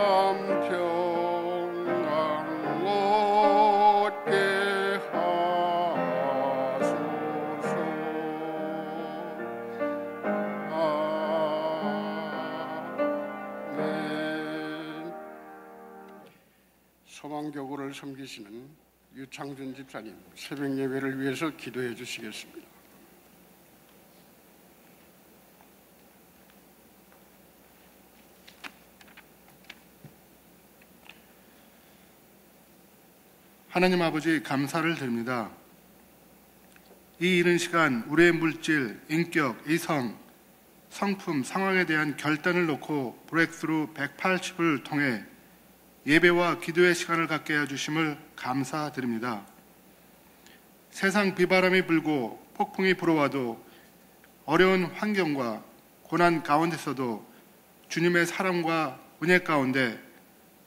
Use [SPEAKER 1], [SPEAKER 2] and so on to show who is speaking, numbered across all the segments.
[SPEAKER 1] 평강 얻게 하소서. 아멘. 소망교구를 섬기시는 유창준 집사님, 새벽 예배를 위해서 기도해 주시겠습니다.
[SPEAKER 2] 하나님 아버지, 감사를 드립니다. 이 이른 시간 우리의 물질, 인격, 이성, 성품, 상황에 대한 결단을 놓고 브레이크스루 180을 통해 예배와 기도의 시간을 갖게 해주심을 감사드립니다. 세상 비바람이 불고 폭풍이 불어와도 어려운 환경과 고난 가운데서도 주님의 사랑과 은혜 가운데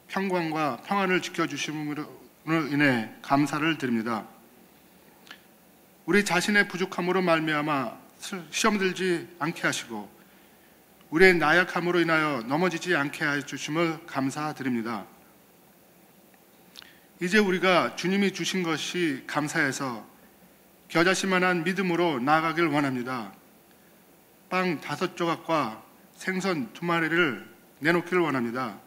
[SPEAKER 2] 평강과 평안을 지켜주심으로 인해 감사를 드립니다. 우리 자신의 부족함으로 말미암아 시험 들지 않게 하시고 우리의 나약함으로 인하여 넘어지지 않게 해주심을 감사드립니다. 이제 우리가 주님이 주신 것이 감사해서 겨자씨만한 믿음으로 나아가길 원합니다. 빵 5조각과 생선 2마리를 내놓기를 원합니다.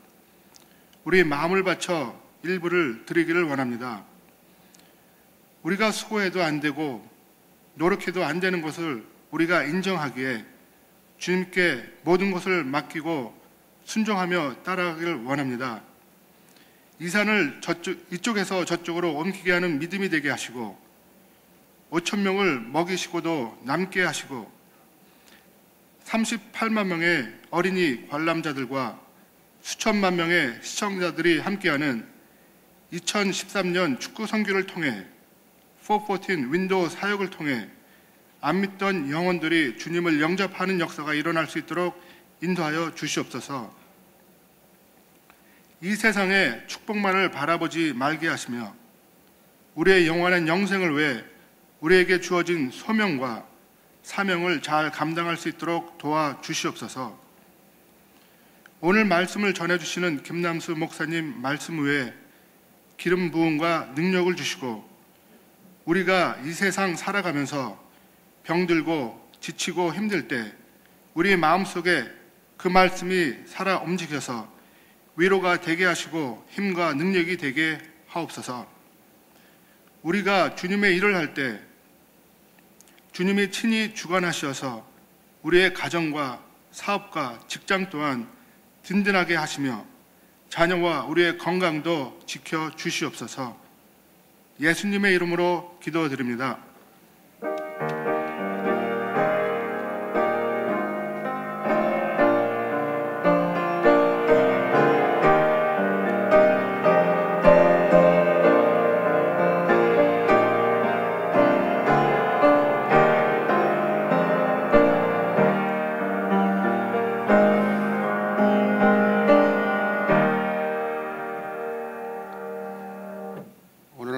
[SPEAKER 2] 우리 마음을 바쳐 일부를 드리기를 원합니다. 우리가 수고해도 안 되고 노력해도 안 되는 것을 우리가 인정하기에 주님께 모든 것을 맡기고 순종하며 따라가기를 원합니다. 이 산을 이쪽에서 저쪽으로 옮기게 하는 믿음이 되게 하시고 5,000명을 먹이시고도 남게 하시고 38만 명의 어린이 관람자들과 수천만 명의 시청자들이 함께하는 2013년 축구 선교를 통해 414 윈도우 사역을 통해 안 믿던 영혼들이 주님을 영접하는 역사가 일어날 수 있도록 인도하여 주시옵소서. 이 세상의 축복만을 바라보지 말게 하시며 우리의 영원한 영생을 위해 우리에게 주어진 소명과 사명을 잘 감당할 수 있도록 도와주시옵소서. 오늘 말씀을 전해주시는 김남수 목사님 말씀 외에 기름 부음과 능력을 주시고 우리가 이 세상 살아가면서 병들고 지치고 힘들 때 우리 마음속에 그 말씀이 살아 움직여서 위로가 되게 하시고 힘과 능력이 되게 하옵소서. 우리가 주님의 일을 할 때 주님이 친히 주관하셔서 우리의 가정과 사업과 직장 또한 든든하게 하시며 자녀와 우리의 건강도 지켜 주시옵소서. 예수님의 이름으로 기도드립니다.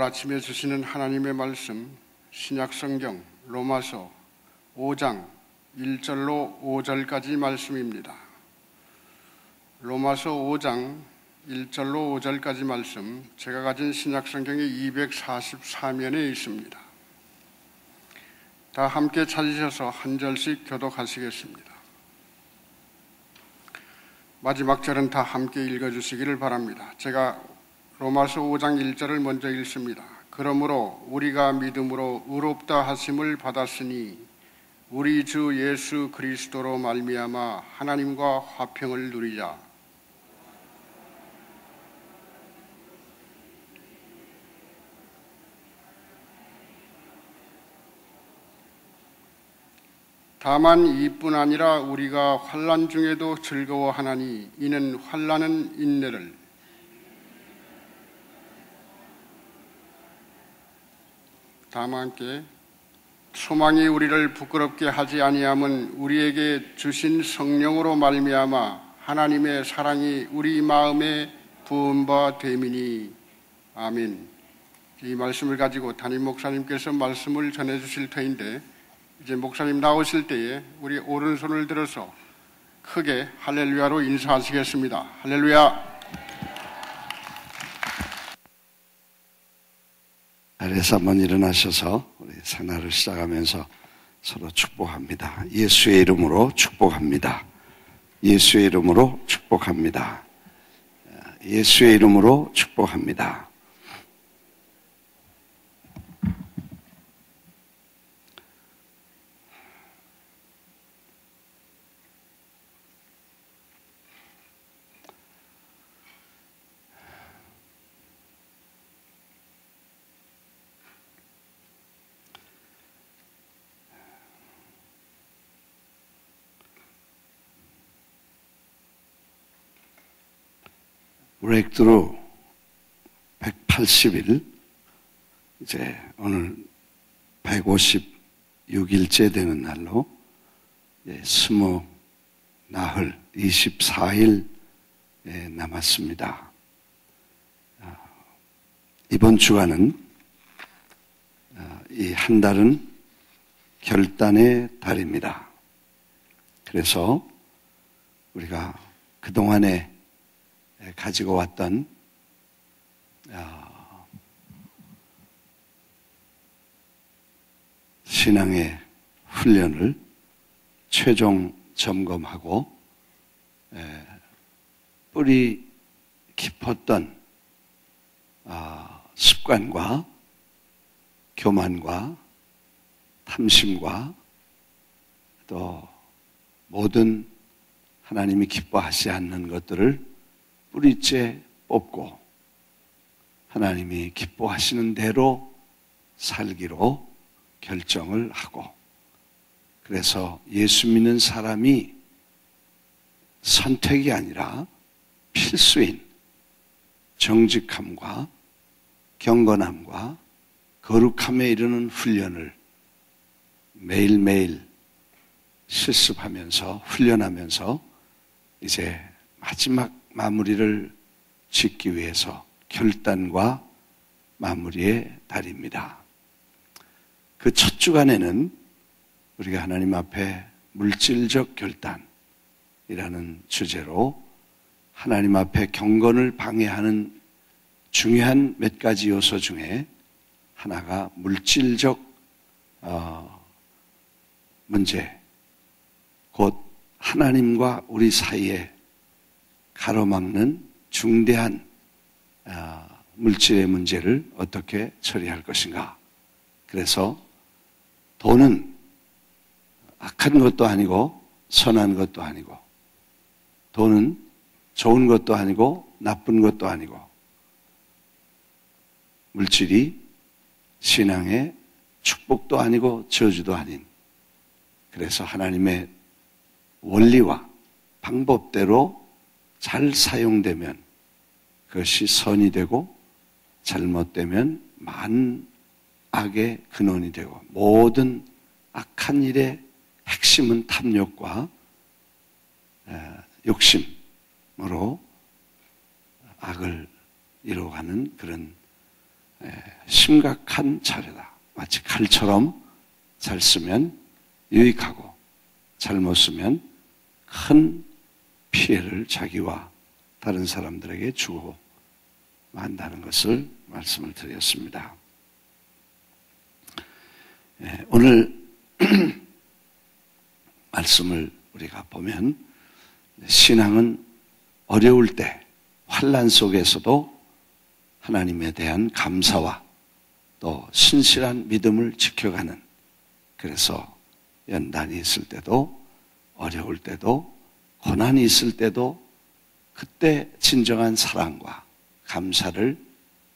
[SPEAKER 1] 아침에 주시는 하나님의 말씀, 신약성경 로마서 5장 1절로 5절까지 말씀입니다. 로마서 5장 1절로 5절까지 말씀, 제가 가진 신약성경이 244면에 있습니다. 다 함께 찾으셔서 한 절씩 교독하시겠습니다. 마지막 절은 다 함께 읽어주시기를 바랍니다. 제가 로마서 5장 1절을 먼저 읽습니다. 그러므로 우리가 믿음으로 의롭다 하심을 받았으니 우리 주 예수 그리스도로 말미암아 하나님과 화평을 누리자. 다만 이뿐 아니라 우리가 환난 중에도 즐거워하나니 이는 환난은 인내를, 다만 함께 소망이 우리를 부끄럽게 하지 아니함은 우리에게 주신 성령으로 말미암아 하나님의 사랑이 우리 마음에 부은 바 됨이니. 아멘. 이 말씀을 가지고 담임 목사님께서 말씀을 전해주실 터인데, 이제 목사님 나오실 때에 우리 오른손을 들어서 크게 할렐루야로 인사하시겠습니다. 할렐루야.
[SPEAKER 3] 자리에서 한번 일어나셔서 우리 새날을 시작하면서 서로 축복합니다. 예수의 이름으로 축복합니다. 예수의 이름으로 축복합니다. 예수의 이름으로 축복합니다. 브레이크트루 180일, 이제 오늘 156일째 되는 날로 스무 나흘 24일 남았습니다. 이번 주간은 이 한 달은 결단의 달입니다. 그래서 우리가 그동안에 가지고 왔던 신앙의 훈련을 최종 점검하고 뿌리 깊었던 습관과 교만과 탐심과 또 모든 하나님이 기뻐하지 않는 것들을 뿌리째 뽑고 하나님이 기뻐하시는 대로 살기로 결정을 하고, 그래서 예수 믿는 사람이 선택이 아니라 필수인 정직함과 경건함과 거룩함에 이르는 훈련을 매일매일 실습하면서 훈련하면서 이제 마지막 마무리를 짓기 위해서 결단과 마무리의 달입니다. 그 첫 주간에는 우리가 하나님 앞에 물질적 결단이라는 주제로 하나님 앞에 경건을 방해하는 중요한 몇 가지 요소 중에 하나가 물질적 문제, 곧 하나님과 우리 사이에 가로막는 중대한 물질의 문제를 어떻게 처리할 것인가. 그래서 돈은 악한 것도 아니고 선한 것도 아니고, 돈은 좋은 것도 아니고 나쁜 것도 아니고, 물질이 신앙의 축복도 아니고 저주도 아닌, 그래서 하나님의 원리와 방법대로 잘 사용되면 그것이 선이 되고, 잘못되면 많은 악의 근원이 되고, 모든 악한 일의 핵심은 탐욕과 욕심으로 악을 이루어가는 그런 심각한 자료다. 마치 칼처럼 잘 쓰면 유익하고 잘못 쓰면 큰 피해를 자기와 다른 사람들에게 주고 만다는 것을 말씀을 드렸습니다. 오늘 말씀을 우리가 보면 신앙은 어려울 때, 환난 속에서도 하나님에 대한 감사와 또 신실한 믿음을 지켜가는, 그래서 연단이 있을 때도 어려울 때도 고난이 있을 때도 그때 진정한 사랑과 감사를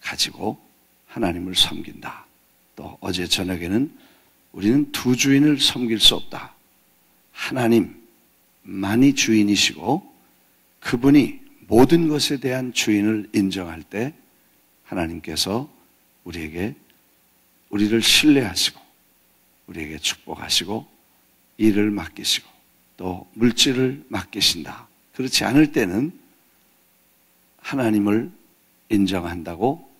[SPEAKER 3] 가지고 하나님을 섬긴다. 또 어제 저녁에는 우리는 두 주인을 섬길 수 없다. 하나님만이 주인이시고 그분이 모든 것에 대한 주인을 인정할 때 하나님께서 우리를 신뢰하시고 우리에게 축복하시고 일을 맡기시고 또 물질을 맡기신다. 그렇지 않을 때는 하나님을 인정한다고,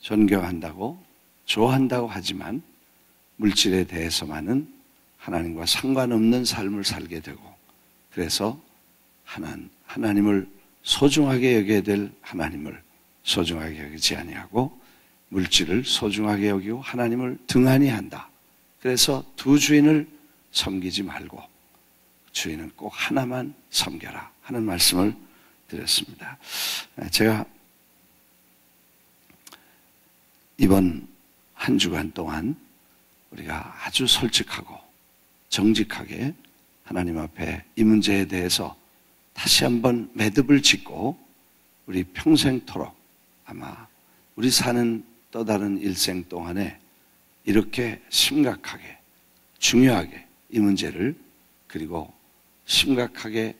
[SPEAKER 3] 존경한다고, 좋아한다고 하지만 물질에 대해서만은 하나님과 상관없는 삶을 살게 되고, 그래서 하나님을 소중하게 여겨야 될 하나님을 소중하게 여기지 아니하고 물질을 소중하게 여기고 하나님을 등한히 한다. 그래서 두 주인을 섬기지 말고 주인은 꼭 하나만 섬겨라 하는 말씀을 드렸습니다. 제가 이번 한 주간 동안 우리가 아주 솔직하고 정직하게 하나님 앞에 이 문제에 대해서 다시 한번 매듭을 짓고 우리 평생토록 아마 우리 사는 또 다른 일생 동안에 이렇게 심각하게 중요하게 이 문제를 그리고 심각하게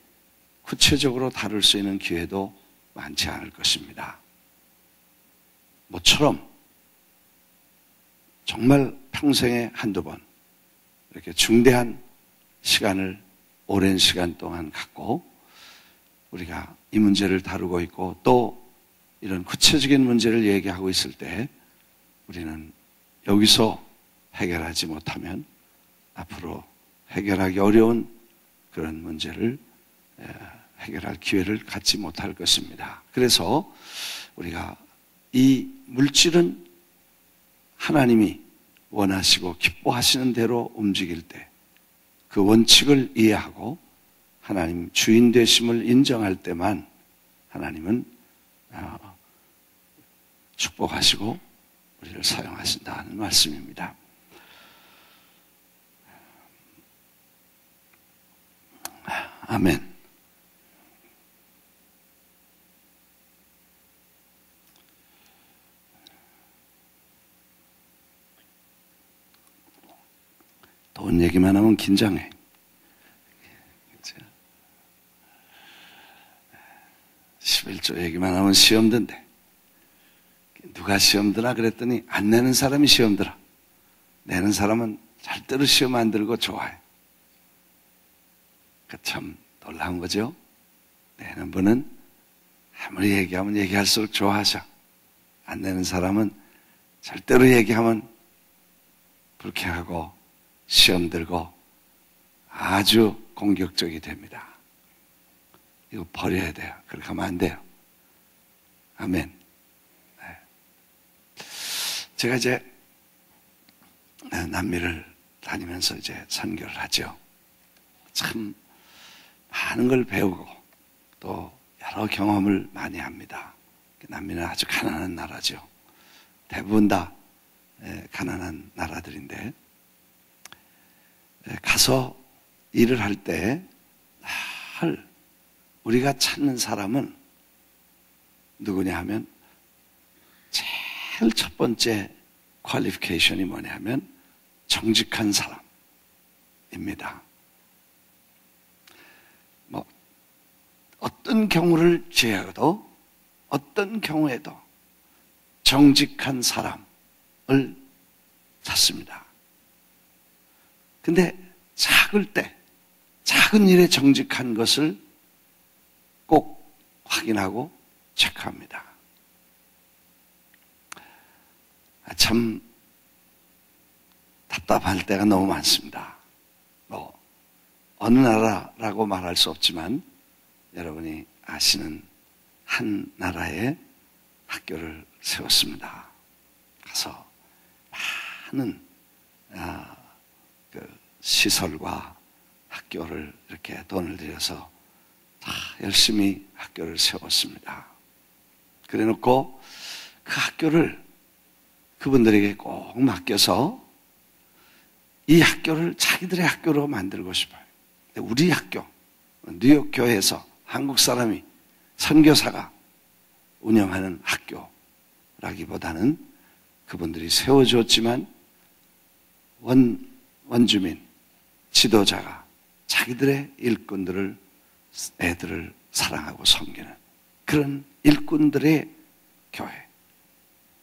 [SPEAKER 3] 구체적으로 다룰 수 있는 기회도 많지 않을 것입니다. 모처럼 정말 평생에 한두 번 이렇게 중대한 시간을 오랜 시간 동안 갖고 우리가 이 문제를 다루고 있고 또 이런 구체적인 문제를 얘기하고 있을 때 우리는 여기서 해결하지 못하면 앞으로 해결하기 어려운 그런 문제를 해결할 기회를 갖지 못할 것입니다. 그래서 우리가 이 물질은 하나님이 원하시고 기뻐하시는 대로 움직일 때 그 원칙을 이해하고 하나님 주인 되심을 인정할 때만 하나님은 축복하시고 우리를 사용하신다는 말씀입니다. 아멘. 돈 얘기만 하면 긴장해. 11조 얘기만 하면 시험 든대. 누가 시험 드나 그랬더니 안 내는 사람이 시험 들어. 내는 사람은 절대로 시험 안 들고 좋아해. 참 놀라운 거죠. 내는 분은 아무리 얘기하면 얘기할수록 좋아하셔. 안 내는 사람은 절대로 얘기하면 불쾌하고 시험 들고 아주 공격적이 됩니다. 이거 버려야 돼요. 그렇게 하면 안 돼요. 아멘. 네. 제가 이제 남미를 다니면서 이제 선교를 하죠. 참 많은 걸 배우고 또 여러 경험을 많이 합니다. 남미는 아주 가난한 나라죠. 대부분 다 가난한 나라들인데 가서 일을 할 때 우리가 찾는 사람은 누구냐 하면 제일 첫 번째 퀄리피케이션이 뭐냐 하면 정직한 사람입니다. 뭐 어떤 경우를 제외하고도 어떤 경우에도 정직한 사람을 찾습니다. 근데 작을 때 작은 일에 정직한 것을 꼭 확인하고 체크합니다. 참 답답할 때가 너무 많습니다. 뭐 어느 나라라고 말할 수 없지만 여러분이 아시는 한 나라에 학교를 세웠습니다. 가서 많은 그 시설과 학교를 이렇게 돈을 들여서 다 열심히 학교를 세웠습니다. 그래 놓고 그 학교를 그분들에게 꼭 맡겨서 이 학교를 자기들의 학교로 만들고 싶어요. 우리 학교, 뉴욕 교회에서 한국 사람이 선교사가 운영하는 학교라기보다는 그분들이 세워줬지만 원주민, 지도자가 자기들의 일꾼들을 애들을 사랑하고 섬기는 그런 일꾼들의 교회,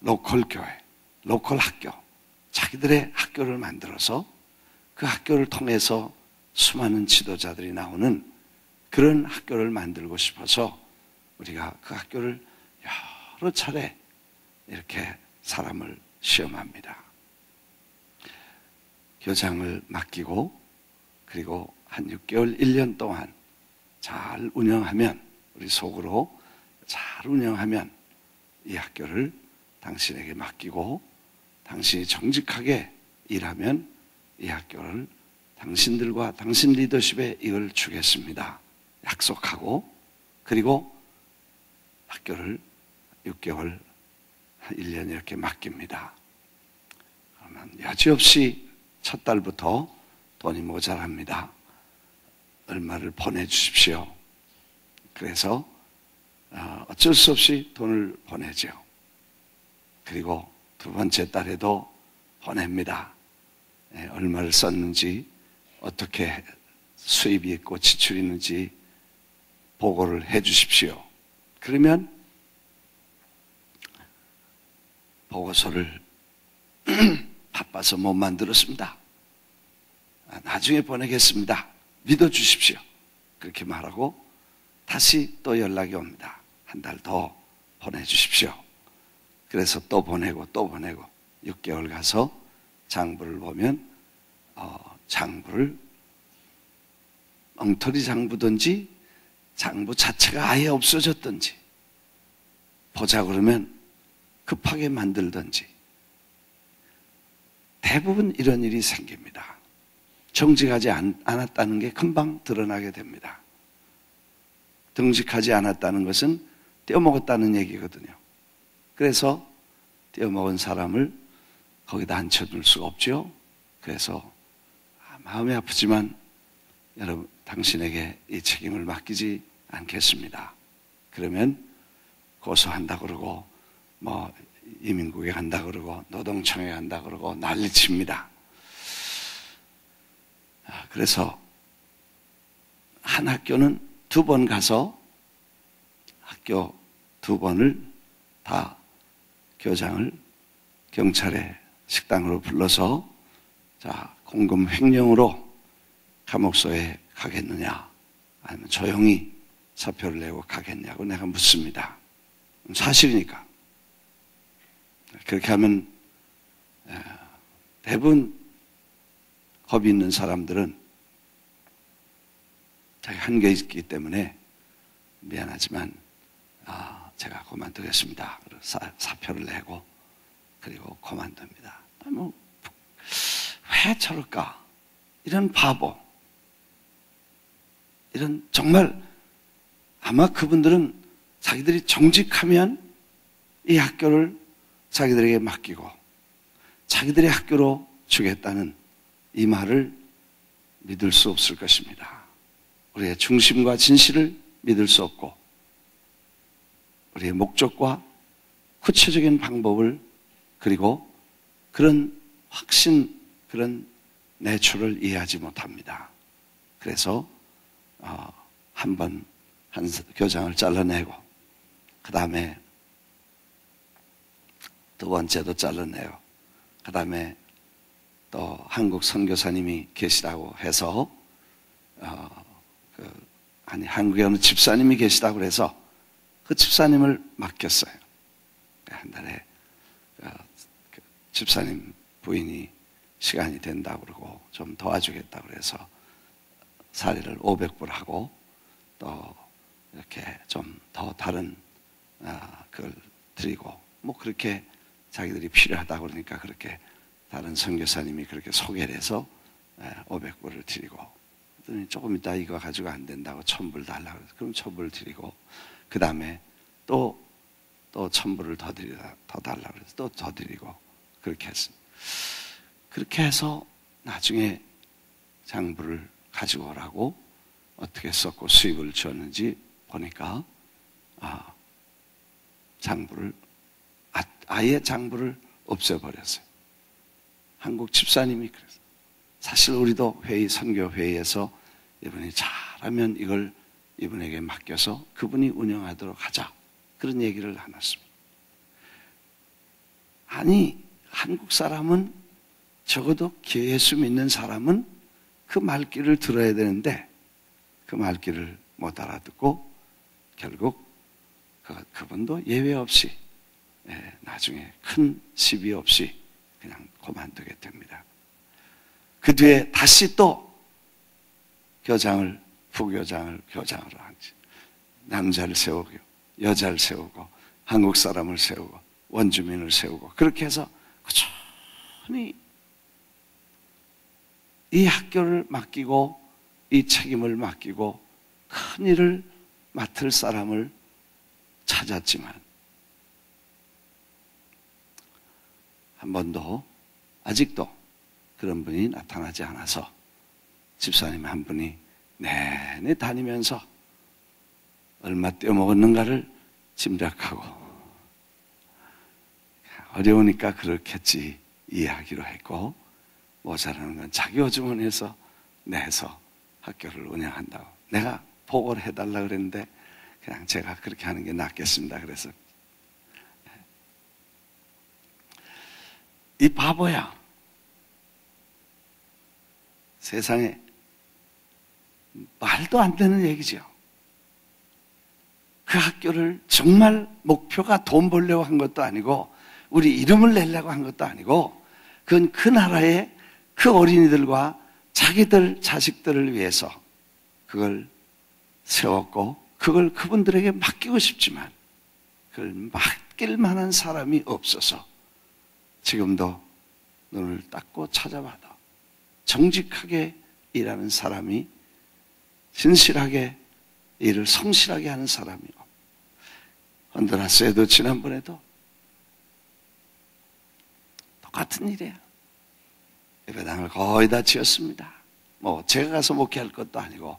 [SPEAKER 3] 로컬 교회, 로컬 학교, 자기들의 학교를 만들어서 그 학교를 통해서 수많은 지도자들이 나오는 그런 학교를 만들고 싶어서 우리가 그 학교를 여러 차례 이렇게 사람을 시험합니다. 교장을 맡기고 그리고 한 6개월, 1년 동안 잘 운영하면 우리 속으로 잘 운영하면 이 학교를 당신에게 맡기고 당신이 정직하게 일하면 이 학교를 당신들과 당신 리더십에 이걸 주겠습니다. 약속하고 그리고 학교를 6개월, 1년 이렇게 맡깁니다. 그러면 여지없이 첫 달부터 돈이 모자랍니다. 얼마를 보내주십시오. 그래서 어쩔 수 없이 돈을 보내죠. 그리고 두 번째 달에도 보냅니다. 얼마를 썼는지, 어떻게 수입이 있고 지출이 있는지 보고를 해 주십시오. 그러면 보고서를 바빠서 못 만들었습니다. 나중에 보내겠습니다. 믿어주십시오. 그렇게 말하고 다시 또 연락이 옵니다. 한 달 더 보내주십시오. 그래서 또 보내고 또 보내고 6개월 가서 장부를 보면 장부를 엉터리 장부든지 장부 자체가 아예 없어졌든지 보자 그러면 급하게 만들든지 대부분 이런 일이 생깁니다. 정직하지 않았다는 게 금방 드러나게 됩니다. 정직하지 않았다는 것은 떼어먹었다는 얘기거든요. 그래서 떼어먹은 사람을 거기다 앉혀둘 수가 없죠. 그래서 마음이 아프지만 여러분 당신에게 이 책임을 맡기지 않겠습니다. 그러면 고소한다 그러고 뭐 이민국에 간다 그러고 노동청에 간다 그러고 난리칩니다. 그래서 한 학교는 2번 가서 학교 2번을 다 교장을 경찰에 식당으로 불러서 자 공금 횡령으로 감옥소에 가겠느냐 아니면 조용히 사표를 내고 가겠냐고 내가 묻습니다. 사실이니까. 그렇게 하면 대부분 겁이 있는 사람들은 자기 한계 있기 때문에 미안하지만 제가 그만두겠습니다. 사표를 내고 그리고 그만둡니다. 왜 저럴까? 이런 바보, 이런 정말 아마 그분들은 자기들이 정직하면 이 학교를 자기들에게 맡기고 자기들의 학교로 주겠다는 이 말을 믿을 수 없을 것입니다. 우리의 중심과 진실을 믿을 수 없고 우리의 목적과 구체적인 방법을 그리고 그런 확신, 그런 내추를 이해하지 못합니다. 그래서 한 교장을 잘라내고 그 다음에 두 번째도 잘라내고 그 다음에 또 한국 선교사님이 계시다고 해서 한국에 어느 집사님이 계시다고 해서 그 집사님을 맡겼어요. 한 달에 집사님 부인이 시간이 된다고 그러고 좀 도와주겠다고 그래서 사례를 500불 하고 또 이렇게 좀 더 다른 그걸 드리고 뭐 그렇게 자기들이 필요하다고 그러니까 그렇게 다른 선교사님이 그렇게 소개를 해서 500불을 드리고 그랬더니 조금 이따 이거 가지고 안 된다고 1000불 달라고 해서 그럼 1000불 드리고 그 다음에 또 1000불을 더 달라고 해서 또 더 드리고 그렇게 했습니다. 그렇게 해서 나중에 장부를 가지고 오라고 어떻게 썼고 수입을 줬는지 보니까 장부를 아예 장부를 없애버렸어요. 한국 집사님이 그랬어요. 사실 우리도 선교 회의에서 이분이 잘하면 이걸 이분에게 맡겨서 그분이 운영하도록 하자 그런 얘기를 나눴습니다. 아니 한국 사람은 적어도 예수 믿는 사람은 그 말귀를 들어야 되는데 그 말귀를 못 알아듣고 결국 그분도 예외 없이 나중에 큰 시비 없이 그냥 그만두게 됩니다. 그 뒤에 다시 또 부교장을 교장으로 하지. 남자를 세우고 여자를 세우고 한국 사람을 세우고 원주민을 세우고 그렇게 해서 꾸준히 이 학교를 맡기고 이 책임을 맡기고 큰 일을 맡을 사람을 찾았지만 한 번도 아직도 그런 분이 나타나지 않아서 집사님 한 분이 내내 다니면서 얼마 떼어먹었는가를 짐작하고 어려우니까 그렇겠지 이해하기로 했고 모자라는 건 자기 호주머니에서 내서 학교를 운영한다고 내가 보고를 해달라 그랬는데 그냥 제가 그렇게 하는 게 낫겠습니다. 그래서 이 바보야 세상에 말도 안 되는 얘기죠. 그 학교를 정말 목표가 돈 벌려고 한 것도 아니고 우리 이름을 내려고 한 것도 아니고 그건 그 나라의 그 어린이들과 자기들 자식들을 위해서 그걸 세웠고 그걸 그분들에게 맡기고 싶지만 그걸 맡길 만한 사람이 없어서 지금도 눈을 닦고 찾아봐도 정직하게 일하는 사람이 진실하게 일을 성실하게 하는 사람이 없고 헌드라스에도 지난번에도 똑같은 일이에요. 예배당을 거의 다 지었습니다. 뭐 제가 가서 목회할 것도 아니고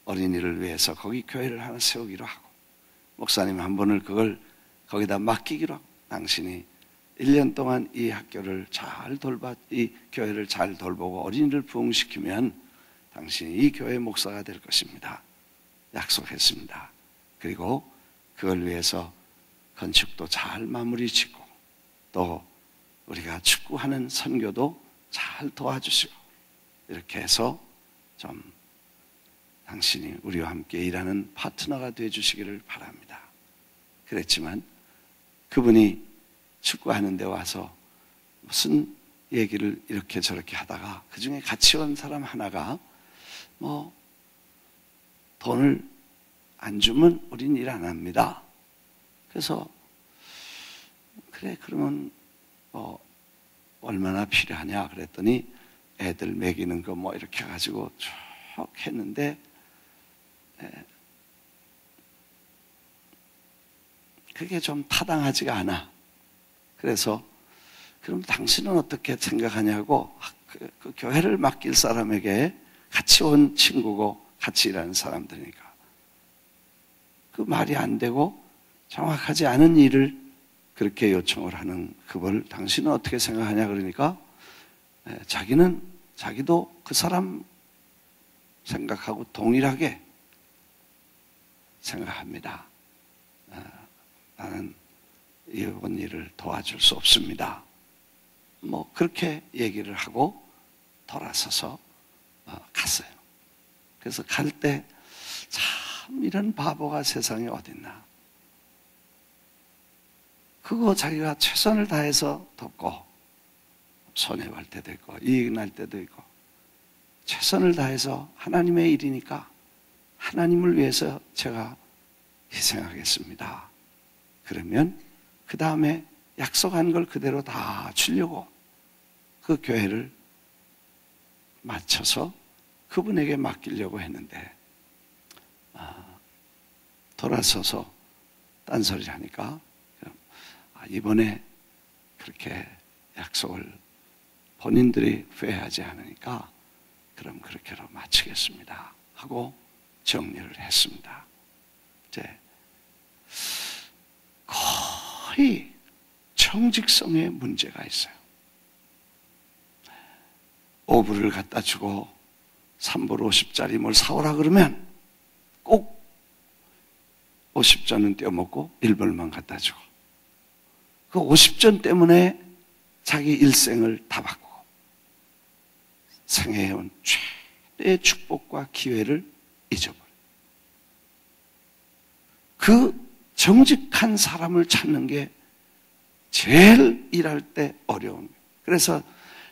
[SPEAKER 3] 어린이를 위해서 거기 교회를 하나 세우기로 하고 목사님 한 분을 그걸 거기다 맡기기로 하고 당신이 1년 동안 이 학교를 잘 이 교회를 잘 돌보고 어린이를 부흥시키면 당신이 이 교회의 목사가 될 것입니다. 약속했습니다. 그리고 그걸 위해서 건축도 잘 마무리 짓고 또 우리가 축구하는 선교도 잘 도와주시고 이렇게 해서 좀 당신이 우리와 함께 일하는 파트너가 되어주시기를 바랍니다. 그랬지만 그분이 축구하는 데 와서 무슨 얘기를 이렇게 저렇게 하다가 그 중에 같이 온 사람 하나가 뭐 돈을 안 주면 우린 일 안 합니다. 그래서 그래 그러면 뭐 얼마나 필요하냐 그랬더니 애들 먹이는 거 뭐 이렇게 해가지고 쭉 했는데 그게 좀 타당하지가 않아. 그래서 그럼 당신은 어떻게 생각하냐고 그 교회를 맡길 사람에게 같이 온 친구고 같이 일하는 사람들이니까 그 말이 안 되고 정확하지 않은 일을 그렇게 요청을 하는 그걸 당신은 어떻게 생각하냐 그러니까 자기도 그 사람 생각하고 동일하게 생각합니다. 나는 이번 일을 도와줄 수 없습니다. 뭐 그렇게 얘기를 하고 돌아서서 갔어요. 그래서 갈 때 참 이런 바보가 세상에 어딨나. 그거 자기가 최선을 다해서 돕고 손해볼 때도 있고 이익 날 때도 있고 최선을 다해서 하나님의 일이니까 하나님을 위해서 제가 희생하겠습니다. 그러면 그 다음에 약속한 걸 그대로 다 주려고 그 교회를 맞춰서 그분에게 맡기려고 했는데 돌아서서 딴소리를 하니까 이번에 그렇게 약속을 본인들이 회하지 않으니까 그럼 그렇게로 마치겠습니다 하고 정리를 했습니다. 이제 거의 정직성에 문제가 있어요. 5불을 갖다 주고 3불 50짜리 뭘 사오라 그러면 꼭 50전은 떼어먹고 1불만 갖다 주고 그 50전 때문에 자기 일생을 다 바꾸고 생애해온 최대의 축복과 기회를 잊어버려요. 그 정직한 사람을 찾는 게 제일 일할 때 어려운 거예요. 그래서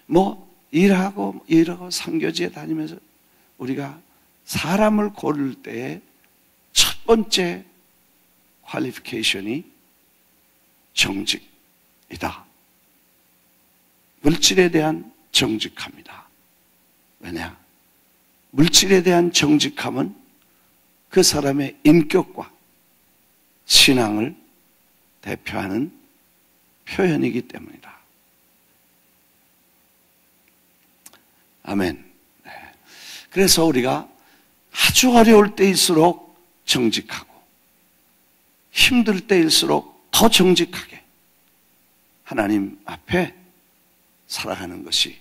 [SPEAKER 3] 뭐 일하고 선교지에 다니면서 우리가 사람을 고를 때의 첫 번째 퀄리피케이션이 정직, 물질에 대한 정직함이다. 왜냐? 물질에 대한 정직함은 그 사람의 인격과 신앙을 대표하는 표현이기 때문이다. 아멘. 네. 그래서 우리가 아주 어려울 때일수록 정직하고 힘들 때일수록 더 정직하게 하나님 앞에 살아가는 것이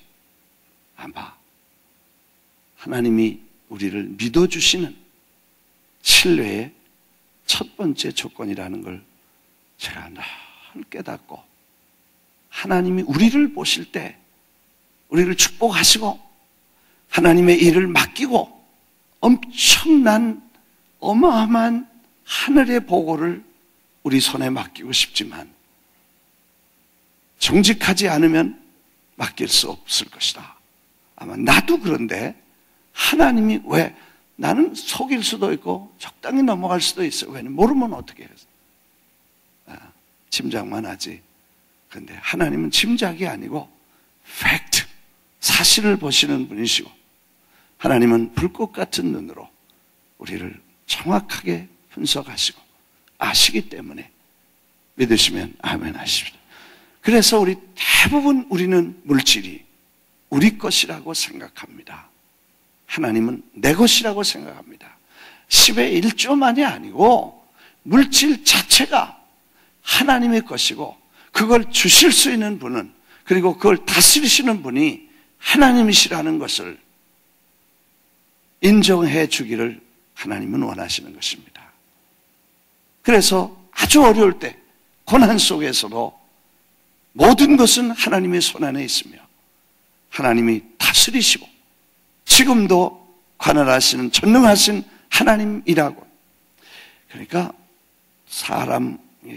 [SPEAKER 3] 아마 하나님이 우리를 믿어주시는 신뢰의 첫 번째 조건이라는 걸 제가 늘 깨닫고, 하나님이 우리를 보실 때 우리를 축복하시고 하나님의 일을 맡기고 엄청난 어마어마한 하늘의 보고를 우리 손에 맡기고 싶지만 정직하지 않으면 맡길 수 없을 것이다. 아마 나도 그런데 하나님이 왜, 나는 속일 수도 있고 적당히 넘어갈 수도 있어요. 왜냐면 모르면 어떻게 해요? 짐작만 하지. 그런데 하나님은 짐작이 아니고 팩트, 사실을 보시는 분이시고 하나님은 불꽃 같은 눈으로 우리를 정확하게 분석하시고 아시기 때문에 믿으시면 아멘 하십시오. 그래서 대부분 우리는 물질이 우리 것이라고 생각합니다. 하나님은 내 것이라고 생각합니다. 10의 1조만이 아니고 물질 자체가 하나님의 것이고 그걸 주실 수 있는 분은, 그리고 그걸 다스리시는 분이 하나님이시라는 것을 인정해 주기를 하나님은 원하시는 것입니다. 그래서 아주 어려울 때, 고난 속에서도 모든 것은 하나님의 손안에 있으며 하나님이 다스리시고 지금도 관할하시는 전능하신 하나님이라고. 그러니까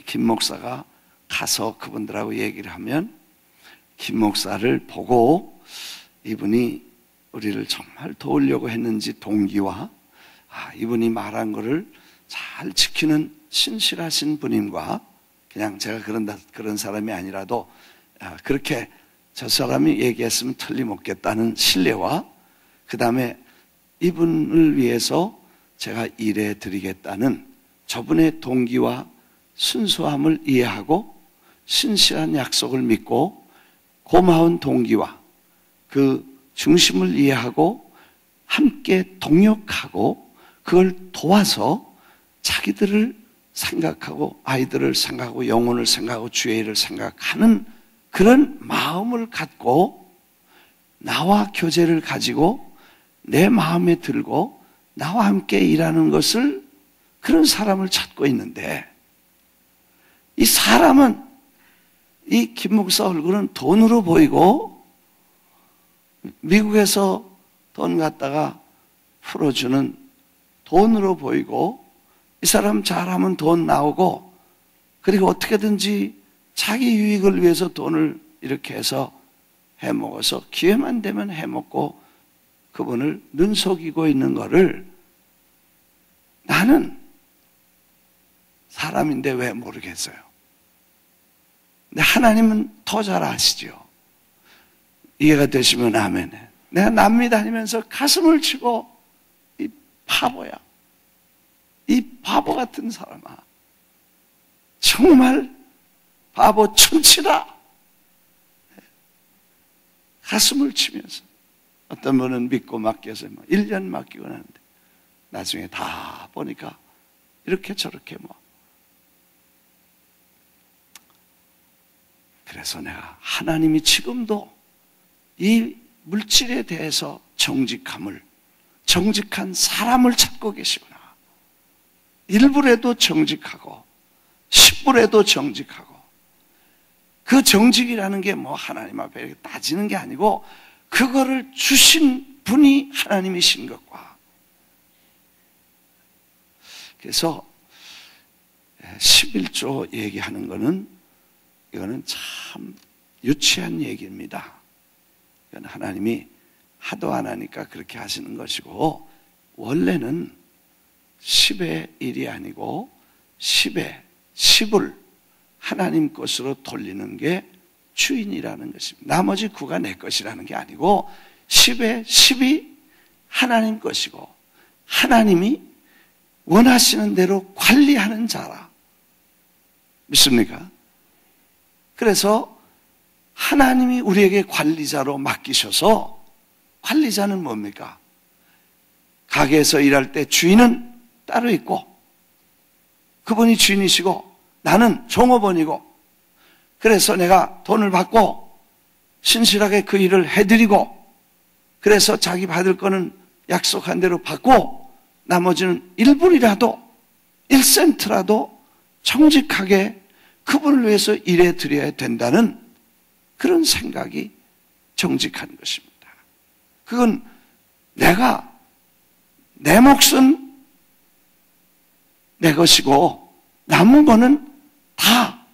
[SPEAKER 3] 김 목사가 가서 그분들하고 얘기를 하면 김 목사를 보고 이분이 우리를 정말 도우려고 했는지 동기와 이분이 말한 거를 잘 지키는 신실하신 분임과, 그냥 제가 그런 사람이 아니라도 그렇게 저 사람이 얘기했으면 틀림없겠다는 신뢰와, 그 다음에 이분을 위해서 제가 일해 드리겠다는 저분의 동기와 순수함을 이해하고 신실한 약속을 믿고 고마운 동기와 그 중심을 이해하고 함께 동역하고 그걸 도와서 자기들을 생각하고 아이들을 생각하고 영혼을 생각하고 주의 일을 생각하는 그런 마음을 갖고 나와 교제를 가지고 내 마음에 들고 나와 함께 일하는 것을, 그런 사람을 찾고 있는데, 이 사람은, 이 김 목사 얼굴은 돈으로 보이고 미국에서 돈 갖다가 풀어주는 돈으로 보이고, 이 사람 잘하면 돈 나오고, 그리고 어떻게든지 자기 유익을 위해서 돈을 이렇게 해서 해먹어서 기회만 되면 해먹고 그분을 눈속이고 있는 거를 나는 사람인데 왜 모르겠어요. 근데 하나님은 더 잘 아시죠. 이해가 되시면 아멘해. 내가 남미 다니면서 가슴을 치고 이 바보야, 이 바보 같은 사람아, 정말 바보 천치다, 가슴을 치면서, 어떤 분은 믿고 맡겨서 1년 맡기고 나는데 나중에 다 보니까 이렇게 저렇게 그래서 내가 하나님이 지금도 이 물질에 대해서 정직한 사람을 찾고 계시구나. 1불에도 정직하고 10불에도 정직하고, 그 정직이라는 게 하나님 앞에 이렇게 따지는 게 아니고 그거를 주신 분이 하나님이신 것과. 그래서 11조 얘기하는 거는, 이거는 참 유치한 얘기입니다. 이건 하나님이 하도 안 하니까 그렇게 하시는 것이고, 원래는 10의 1이 아니고 10의 10을 하나님 것으로 돌리는 게 주인이라는 것입니다. 나머지 9가 내 것이라는 게 아니고 10의 10이 하나님 것이고 하나님이 원하시는 대로 관리하는 자라. 믿습니까? 그래서 하나님이 우리에게 관리자로 맡기셔서, 관리자는 뭡니까? 가게에서 일할 때 주인은 따로 있고 그분이 주인이시고 나는 종업원이고, 그래서 내가 돈을 받고 신실하게 그 일을 해드리고, 그래서 자기 받을 거는 약속한 대로 받고 나머지는 1분이라도 1센트라도 정직하게 그분을 위해서 일해 드려야 된다는 그런 생각이 정직한 것입니다. 그건 내가 내 몫은 내 것이고 남은 거는 다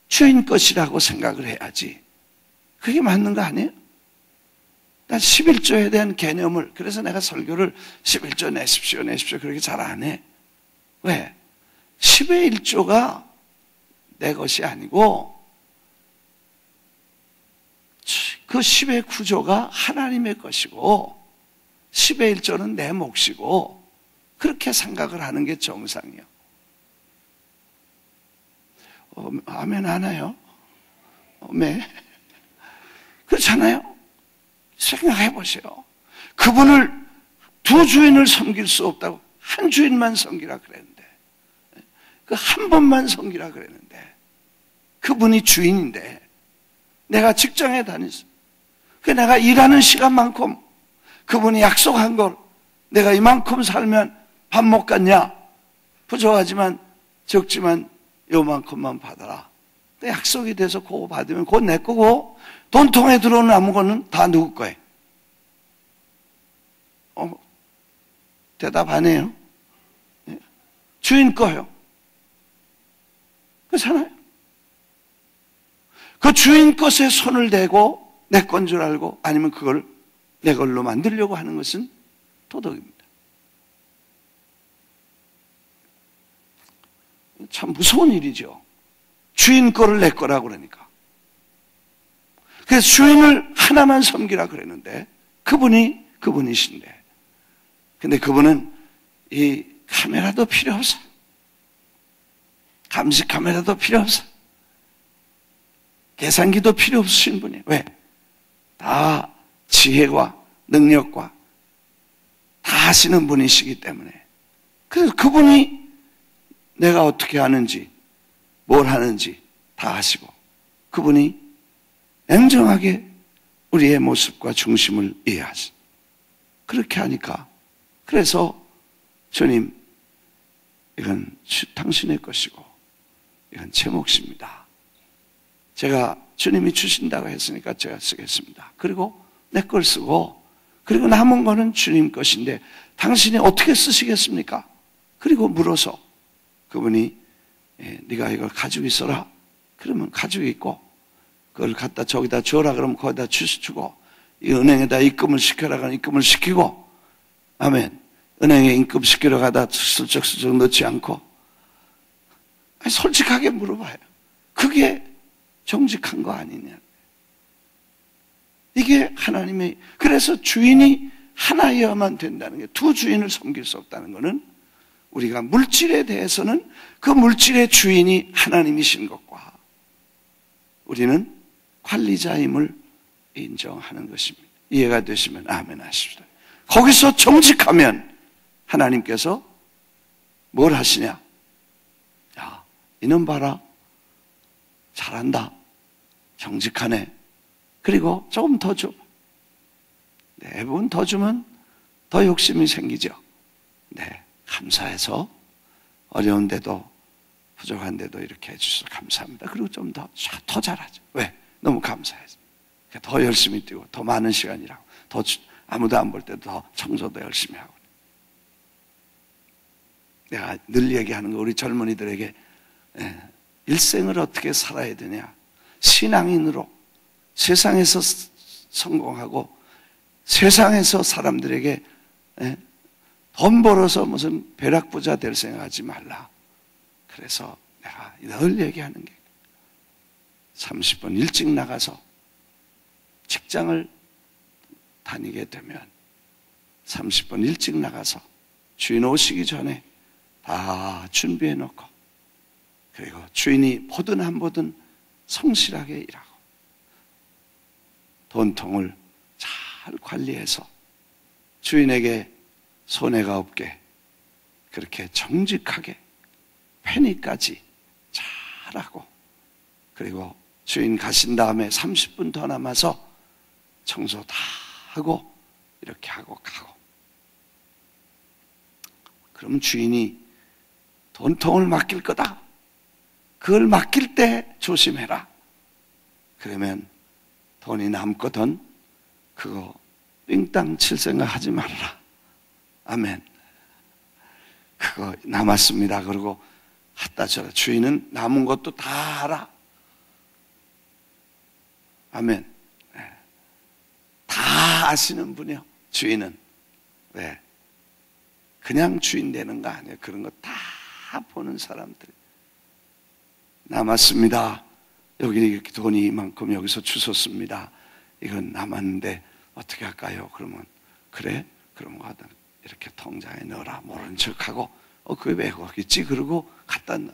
[SPEAKER 3] 주인 것이라고 생각을 해야지. 그게 맞는 거 아니에요? 난 11조에 대한 개념을, 그래서 내가 설교를 11조 내십시오 그렇게 잘 안 해. 왜? 10의 1조가 내 것이 아니고 그 10의 9조가 하나님의 것이고 10의 1조는 내 몫이고, 그렇게 생각을 하는 게 정상이에요. 아멘 하나요? 네. 그렇잖아요. 생각해 보세요. 그분을 두 주인을 섬길 수 없다고 한 주인만 섬기라 그랬는데, 그 한 번만 섬기라 그랬는데, 그분이 주인인데 내가 직장에 다녔어. 그 내가 일하는 시간만큼 그분이 약속한 걸 내가 이만큼 살면 밥 못 갔냐? 부족하지만 적지만 요만큼만 받아라. 약속이 돼서 그거 받으면 그건 내 거고, 돈통에 들어오는 아무거는 다 누구 거예요? 대답 안 해요? 주인 거예요. 그렇잖아요. 그 주인 것에 손을 대고 내 건 줄 알고 아니면 그걸 내 걸로 만들려고 하는 것은 도덕입니다. 참 무서운 일이죠. 주인 거를 내 거라고 그러니까. 그래서 주인을 하나만 섬기라 그랬는데 그분이신데, 근데 그분은 이 카메라도 필요 없어. 감시 카메라도 필요 없어. 계산기도 필요 없으신 분이에요. 왜? 다 지혜와 능력과 다 하시는 분이시기 때문에. 그래서 그분이 내가 어떻게 하는지 뭘 하는지 다 하시고, 그분이 냉정하게 우리의 모습과 중심을 이해하시. 그렇게 하니까, 그래서 주님, 이건 당신의 것이고 이건 제 몫입니다. 제가 주님이 주신다고 했으니까 제가 쓰겠습니다. 그리고 내 걸 쓰고, 그리고 남은 거는 주님 것인데 당신이 어떻게 쓰시겠습니까? 그리고 물어서 그분이 네가 이걸 가지고 있어라. 그러면 가지고 있고, 그걸 갖다 저기다 줘라 그러면 거기다 주고, 이 은행에다 입금을 시켜라 그러면 입금을 시키고, 아멘. 은행에 입금 시키러 가다 슬쩍슬쩍 넣지 않고, 아니, 솔직하게 물어봐요. 그게 정직한 거 아니냐. 이게 하나님의, 그래서 주인이 하나여야만 된다는 게, 두 주인을 섬길 수 없다는 것은 우리가 물질에 대해서는 그 물질의 주인이 하나님이신 것과 우리는 관리자임을 인정하는 것입니다. 이해가 되시면 아멘 하십시다. 거기서 정직하면 하나님께서 뭘 하시냐? 야, 이놈 봐라. 잘한다. 정직하네. 그리고 조금 더 줘. 네 분 더 주면 더 욕심이 생기죠. 네, 감사해서 어려운데도 부족한데도 이렇게 해주셔서 감사합니다. 그리고 좀 더 잘하죠. 왜? 너무 감사해서. 더 열심히 뛰고 더 많은 시간이라고, 더 아무도 안 볼 때도 더 청소도 열심히 하고. 내가 늘 얘기하는 거, 우리 젊은이들에게 일생을 어떻게 살아야 되냐. 신앙인으로 세상에서 성공하고 세상에서 사람들에게 돈 벌어서 무슨 벼락부자 될 생각하지 말라. 그래서 내가 늘 얘기하는 게, 30분 일찍 나가서 직장을 다니게 되면 30분 일찍 나가서 주인 오시기 전에 다 준비해 놓고, 그리고 주인이 보든 안 보든 성실하게 일하고 돈통을 잘 관리해서 주인에게 손해가 없게 그렇게 정직하게 페니까지 잘하고, 그리고 주인 가신 다음에 30분 더 남아서 청소 다 하고 이렇게 하고 가고, 그럼 주인이 돈통을 맡길 거다, 그걸 맡길 때 조심해라. 그러면 돈이 남거든 그거 삥땅 칠 생각 하지 말아라. 아멘. 그거 남았습니다 그러고 갖다 줘라. 주인은 남은 것도 다 알아. 아멘. 다 아시는 분이요, 주인은. 왜? 그냥 주인 되는 거 아니에요. 그런 거 다 보는 사람들. 남았습니다. 여기 이렇게 돈이 이만큼 여기서 주셨습니다. 이건 남았는데 어떻게 할까요? 그러면 그래? 그럼 하다 이렇게 통장에 넣어라. 모른 척하고 그게 왜 거기 있지? 그러고 갖다 넣어.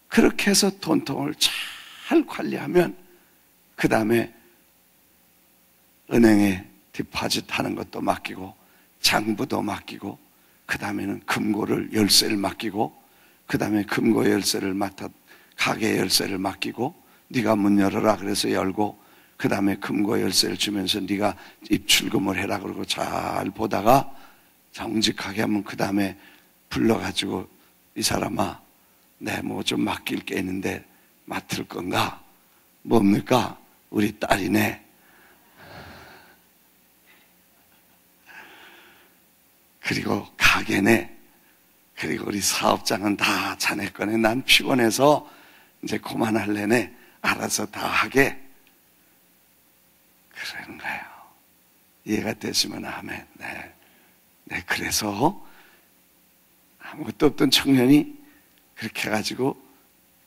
[SPEAKER 3] 그렇게 해서 돈통을 잘 관리하면 그 다음에 은행에 디파짓 하는 것도 맡기고 장부도 맡기고, 그 다음에는 금고를 열쇠를 맡기고, 그 다음에 금고 열쇠를 맡아 가게 열쇠를 맡기고, 네가 문 열어라 그래서 열고, 그 다음에 금고 열쇠를 주면서 네가 입출금을 해라 그러고 잘 보다가 정직하게 하면 그 다음에 불러가지고 이 사람아 내 뭐 좀 맡길 게 있는데 맡을 건가? 뭡니까? 우리 딸이네. 그리고 가게네. 그리고 우리 사업장은 다 자네 거네. 난 피곤해서 이제 그만할래네. 알아서 다 하게. 그러는 거예요. 이해가 되시면 아멘. 네, 그래서 아무것도 없던 청년이 그렇게 해가지고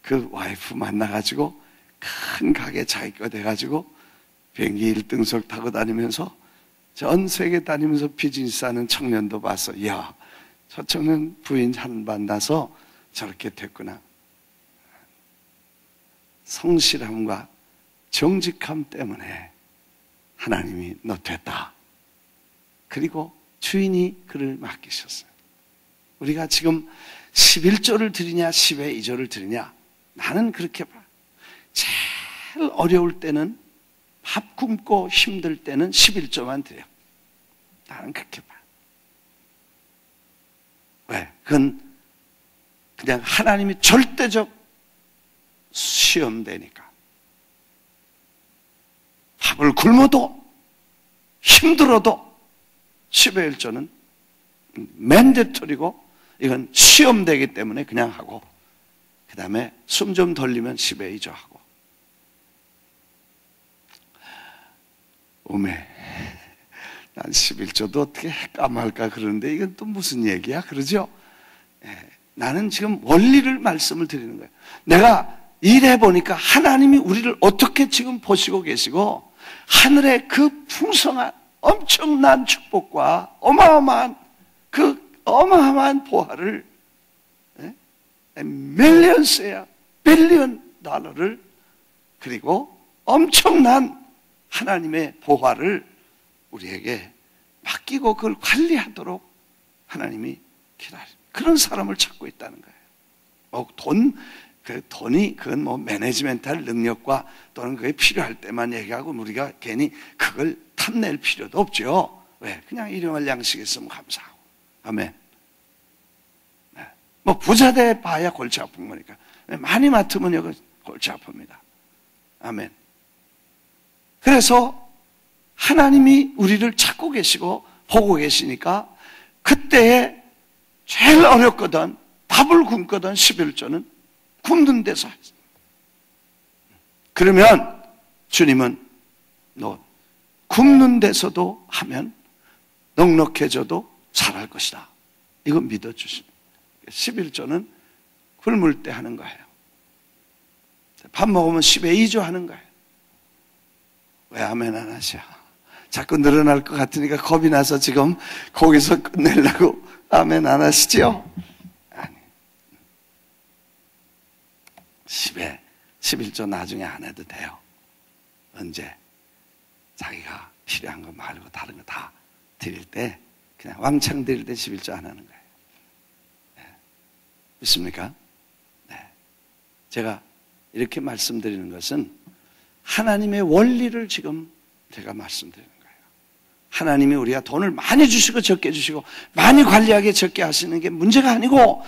[SPEAKER 3] 그 와이프 만나가지고 큰 가게 자기 거 돼가지고 비행기 1등석 타고 다니면서 전 세계 다니면서 비즈니스 하는 청년도 봤어. 이야, 저 청년 부인 한 만나서 저렇게 됐구나. 성실함과 정직함 때문에 하나님이 너 됐다. 그리고 주인이 그를 맡기셨어요. 우리가 지금 11조를 드리냐 10의 2조를 드리냐, 나는 그렇게 봐. 제일 어려울 때는, 밥 굶고 힘들 때는 11조만 드려. 나는 그렇게 봐. 왜? 그건 그냥 하나님이 절대적 시험되니까. 밥을 굶어도 힘들어도 10의 1조는 맨데토리고, 이건 시험되기 때문에 그냥 하고, 그 다음에 숨 좀 돌리면 10의 2조 하고. 오메, 난 11조도 어떻게 할까 말까 그러는데 이건 또 무슨 얘기야? 그러죠? 나는 지금 원리를 말씀을 드리는 거예요. 내가 일해보니까 하나님이 우리를 어떻게 지금 보시고 계시고, 하늘의 그 풍성한 엄청난 축복과 어마어마한 보화를, 밀리언스야 빌리언 달러를, 그리고 엄청난 하나님의 보화를 우리에게 맡기고 그걸 관리하도록 하나님이 기다려. 그런 사람을 찾고 있다는 거예요. 돈이 그건 뭐 매니지멘탈 능력과 또는 그게 필요할 때만 얘기하고 우리가 괜히 그걸 탐낼 필요도 없죠. 왜? 그냥 일용할 양식 있으면 감사하고. 아멘. 네. 뭐 부자 돼 봐야 골치 아픈 거니까. 많이 맡으면 여기 골치 아픕니다. 아멘. 그래서 하나님이 우리를 찾고 계시고 보고 계시니까 그때에 제일 어렵거든, 밥을 굶거든 11조는 굶는 데서 했어. 그러면 주님은 너 굶는 데서도 하면 넉넉해져도 잘할 것이다. 이거 믿어주십니다. 11조는 굶을 때 하는 거예요. 밥 먹으면 10에 2조 하는 거예요. 왜 아멘 안 하셔? 자꾸 늘어날 것 같으니까 겁이 나서 지금 거기서 끝내려고 아멘 안 하시죠? 아니. 10에 11조 나중에 안 해도 돼요. 언제? 자기가 필요한 거 말고 다른 거 다 드릴 때 그냥 왕창 드릴 때 11조 안 하는 거예요. 네. 믿습니까? 네. 제가 이렇게 말씀드리는 것은 하나님의 원리를 지금 제가 말씀드리는 거예요. 하나님이 우리가 돈을 많이 주시고 적게 주시고 많이 관리하게 적게 하시는 게 문제가 아니고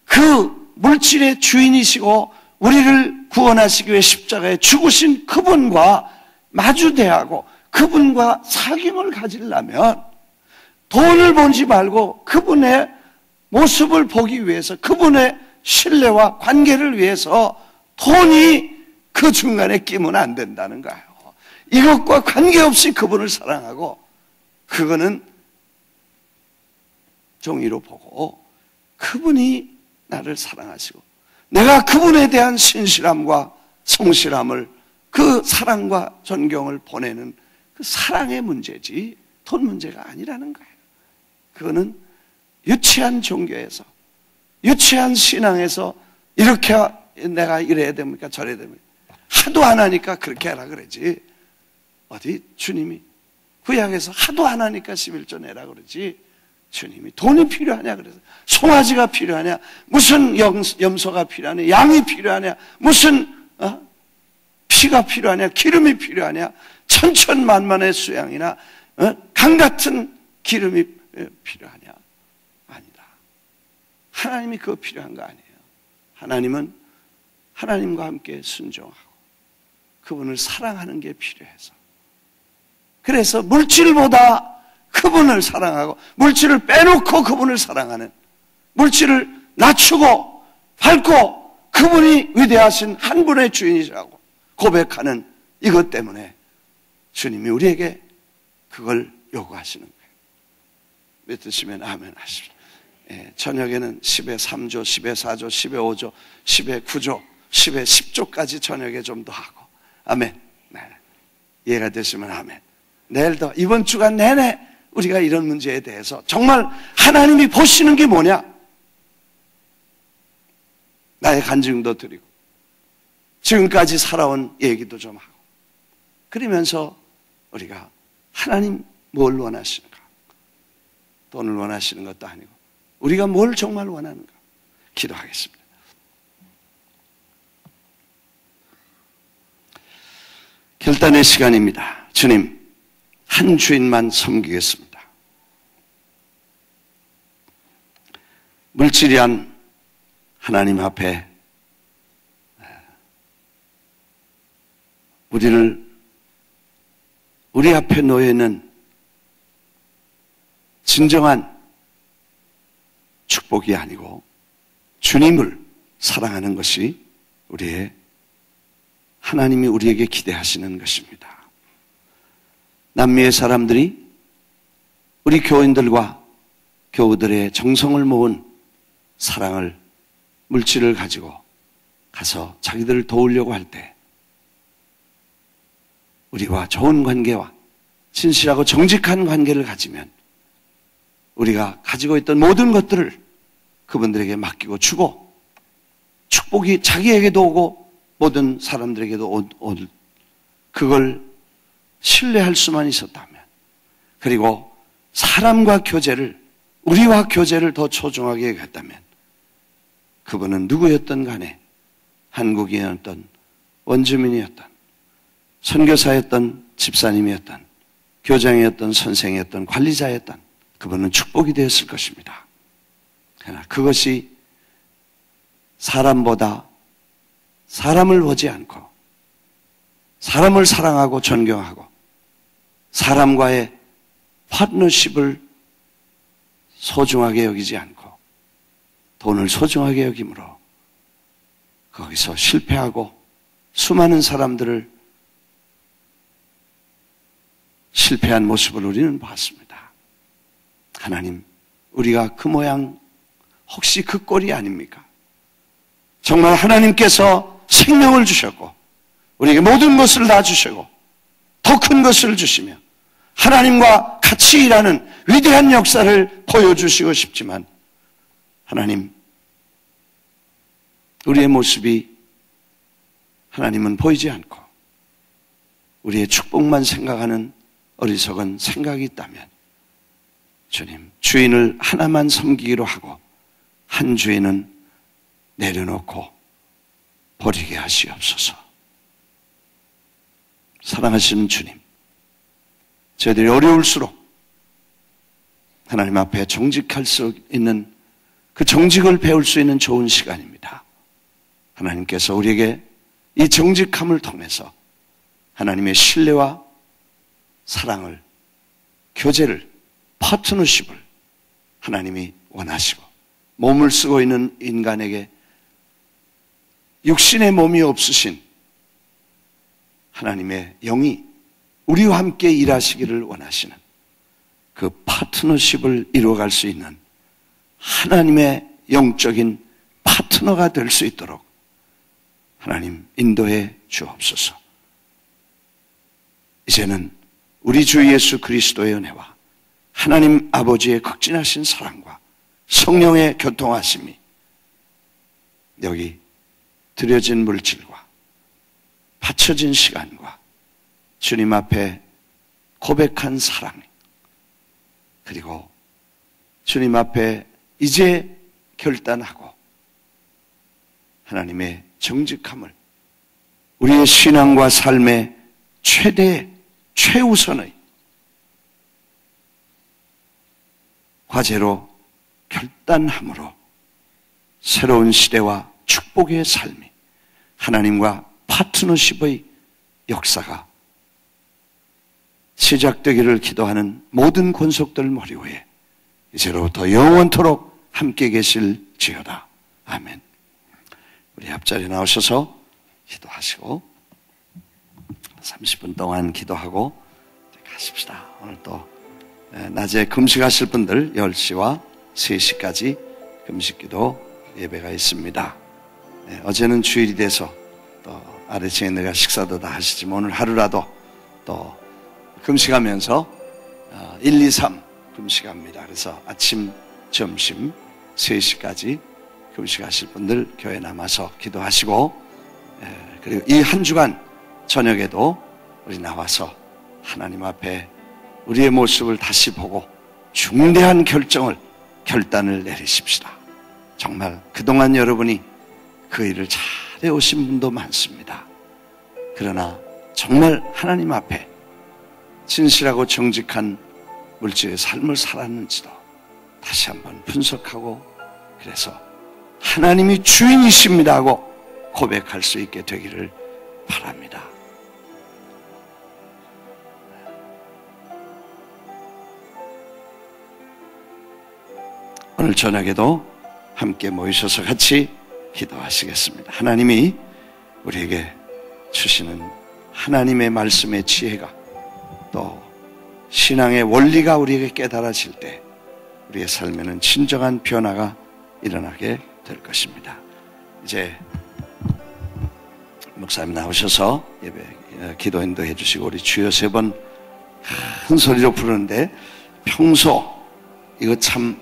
[SPEAKER 3] 그 물질의 주인이시고 우리를 구원하시기 위해 십자가에 죽으신 그분과 마주대하고 그분과 사귐을 가지려면 돈을 보지 말고 그분의 모습을 보기 위해서 그분의 신뢰와 관계를 위해서 돈이 그 중간에 끼면 안 된다는 거예요. 이것과 관계없이 그분을 사랑하고 그거는 종이로 보고 그분이 나를 사랑하시고 내가 그분에 대한 신실함과 성실함을 그 사랑과 존경을 보내는 그 사랑의 문제지 돈 문제가 아니라는 거예요. 그거는 유치한 종교에서 유치한 신앙에서 이렇게 내가 이래야 됩니까 저래야 됩니까 하도 안 하니까 그렇게 하라 그러지 어디 주님이 구약에서 하도 안 하니까 11조 내라 그러지 주님이 돈이 필요하냐 그래서 송아지가 필요하냐 무슨 염소가 필요하냐 양이 필요하냐 무슨 피가 필요하냐 기름이 필요하냐 천천만만의 수양이나 강 같은 기름이 필요하냐 아니다. 하나님이 그거 필요한 거 아니에요. 하나님은 하나님과 함께 순종하고 그분을 사랑하는 게 필요해서 그래서 물질보다 그분을 사랑하고 물질을 빼놓고 그분을 사랑하는 물질을 낮추고 밟고 그분이 위대하신 한 분의 주인이라고 고백하는 이것 때문에 주님이 우리에게 그걸 요구하시는 거예요. 믿으시면 아멘 하십시오. 예, 저녁에는 10에 3조, 10에 4조, 10에 5조, 10에 9조, 10에 10조까지 저녁에 좀 더 하고 아멘. 네. 이해가 되시면 아멘. 내일도 이번 주간 내내 우리가 이런 문제에 대해서 정말 하나님이 보시는 게 뭐냐 나의 간증도 드리고 지금까지 살아온 얘기도 좀 하고 그러면서 우리가 하나님 뭘 원하시는가 돈을 원하시는 것도 아니고 우리가 뭘 정말 원하는가 기도하겠습니다. 결단의 시간입니다. 주님 한 주인만 섬기겠습니다. 물질이한 하나님 앞에 우리 앞에 놓여있는 진정한 축복이 아니고 주님을 사랑하는 것이 하나님이 우리에게 기대하시는 것입니다. 남미의 사람들이 우리 교인들과 교우들의 정성을 모은 사랑을 물질을 가지고 가서 자기들을 도우려고 할 때 우리와 좋은 관계와 진실하고 정직한 관계를 가지면 우리가 가지고 있던 모든 것들을 그분들에게 맡기고 주고 축복이 자기에게도 오고 모든 사람들에게도 올 그걸 신뢰할 수만 있었다면 그리고 사람과 교제를 우리와 교제를 더 소중하게 여겼다면 그분은 누구였든 간에 한국인이었던 원주민이었던 선교사였던 집사님이었던 교장이었던 선생이었던 관리자였던 그분은 축복이 되었을 것입니다. 그러나 그것이 사람보다 사람을 보지 않고 사람을 사랑하고 존경하고 사람과의 파트너십을 소중하게 여기지 않고 돈을 소중하게 여김으로 거기서 실패하고 수많은 사람들을 실패한 모습을 우리는 봤습니다. 하나님, 우리가 그 모양 혹시 그 꼴이 아닙니까? 정말 하나님께서 생명을 주셨고 우리에게 모든 것을 다 주시고 더 큰 것을 주시며 하나님과 같이 일하는 위대한 역사를 보여주시고 싶지만 하나님, 우리의 모습이 하나님은 보이지 않고 우리의 축복만 생각하는 어리석은 생각이 있다면 주님, 주인을 하나만 섬기기로 하고 한 주인은 내려놓고 버리게 하시옵소서. 사랑하시는 주님, 저희들이 어려울수록 하나님 앞에 정직할 수 있는 그 정직을 배울 수 있는 좋은 시간입니다. 하나님께서 우리에게 이 정직함을 통해서 하나님의 신뢰와 사랑을, 교제를, 파트너십을 하나님이 원하시고 몸을 쓰고 있는 인간에게 육신의 몸이 없으신 하나님의 영이 우리와 함께 일하시기를 원하시는 그 파트너십을 이루어갈 수 있는 하나님의 영적인 파트너가 될 수 있도록 하나님 인도해 주옵소서. 이제는 우리 주 예수 그리스도의 은혜와 하나님 아버지의 극진하신 사랑과 성령의 교통하심이 여기 드려진 물질과 바쳐진 시간과 주님 앞에 고백한 사랑, 그리고 주님 앞에 이제 결단하고 하나님의 정직함을 우리의 신앙과 삶의 최우선의 과제로 결단함으로 새로운 시대와 축복의 삶이 하나님과 파트너십의 역사가 시작되기를 기도하는 모든 권속들 머리 위에 이제로부터 영원토록 함께 계실지어다. 아멘. 우리 앞자리에 나오셔서 기도하시고 30분 동안 기도하고 가십시다. 오늘 또 낮에 금식하실 분들 10시와 3시까지 금식기도 예배가 있습니다. 어제는 주일이 돼서 또 아래층에 내가 식사도 다 하시지만 오늘 하루라도 또 금식하면서 1, 2, 3 금식합니다. 그래서 아침, 점심 3시까지 금식하실 분들 교회 남아서 기도하시고, 그리고 이 한 주간 저녁에도 우리 나와서 하나님 앞에 우리의 모습을 다시 보고 중대한 결단을 내리십시다. 정말 그동안 여러분이 그 일을 잘해 오신 분도 많습니다. 그러나 정말 하나님 앞에 진실하고 정직한 물질의 삶을 살았는지도 다시 한번 분석하고, 그래서 하나님이 주인이십니다 하고 고백할 수 있게 되기를 바랍니다. 오늘 저녁에도 함께 모이셔서 같이 기도하시겠습니다. 하나님이 우리에게 주시는 하나님의 말씀의 지혜가, 또 신앙의 원리가 우리에게 깨달아질 때 우리의 삶에는 진정한 변화가 일어나게 될 것입니다. 이제 목사님 나오셔서 예배 기도 인도해 주시고, 우리 주여 3번 큰 소리로 부르는데 평소 이거 참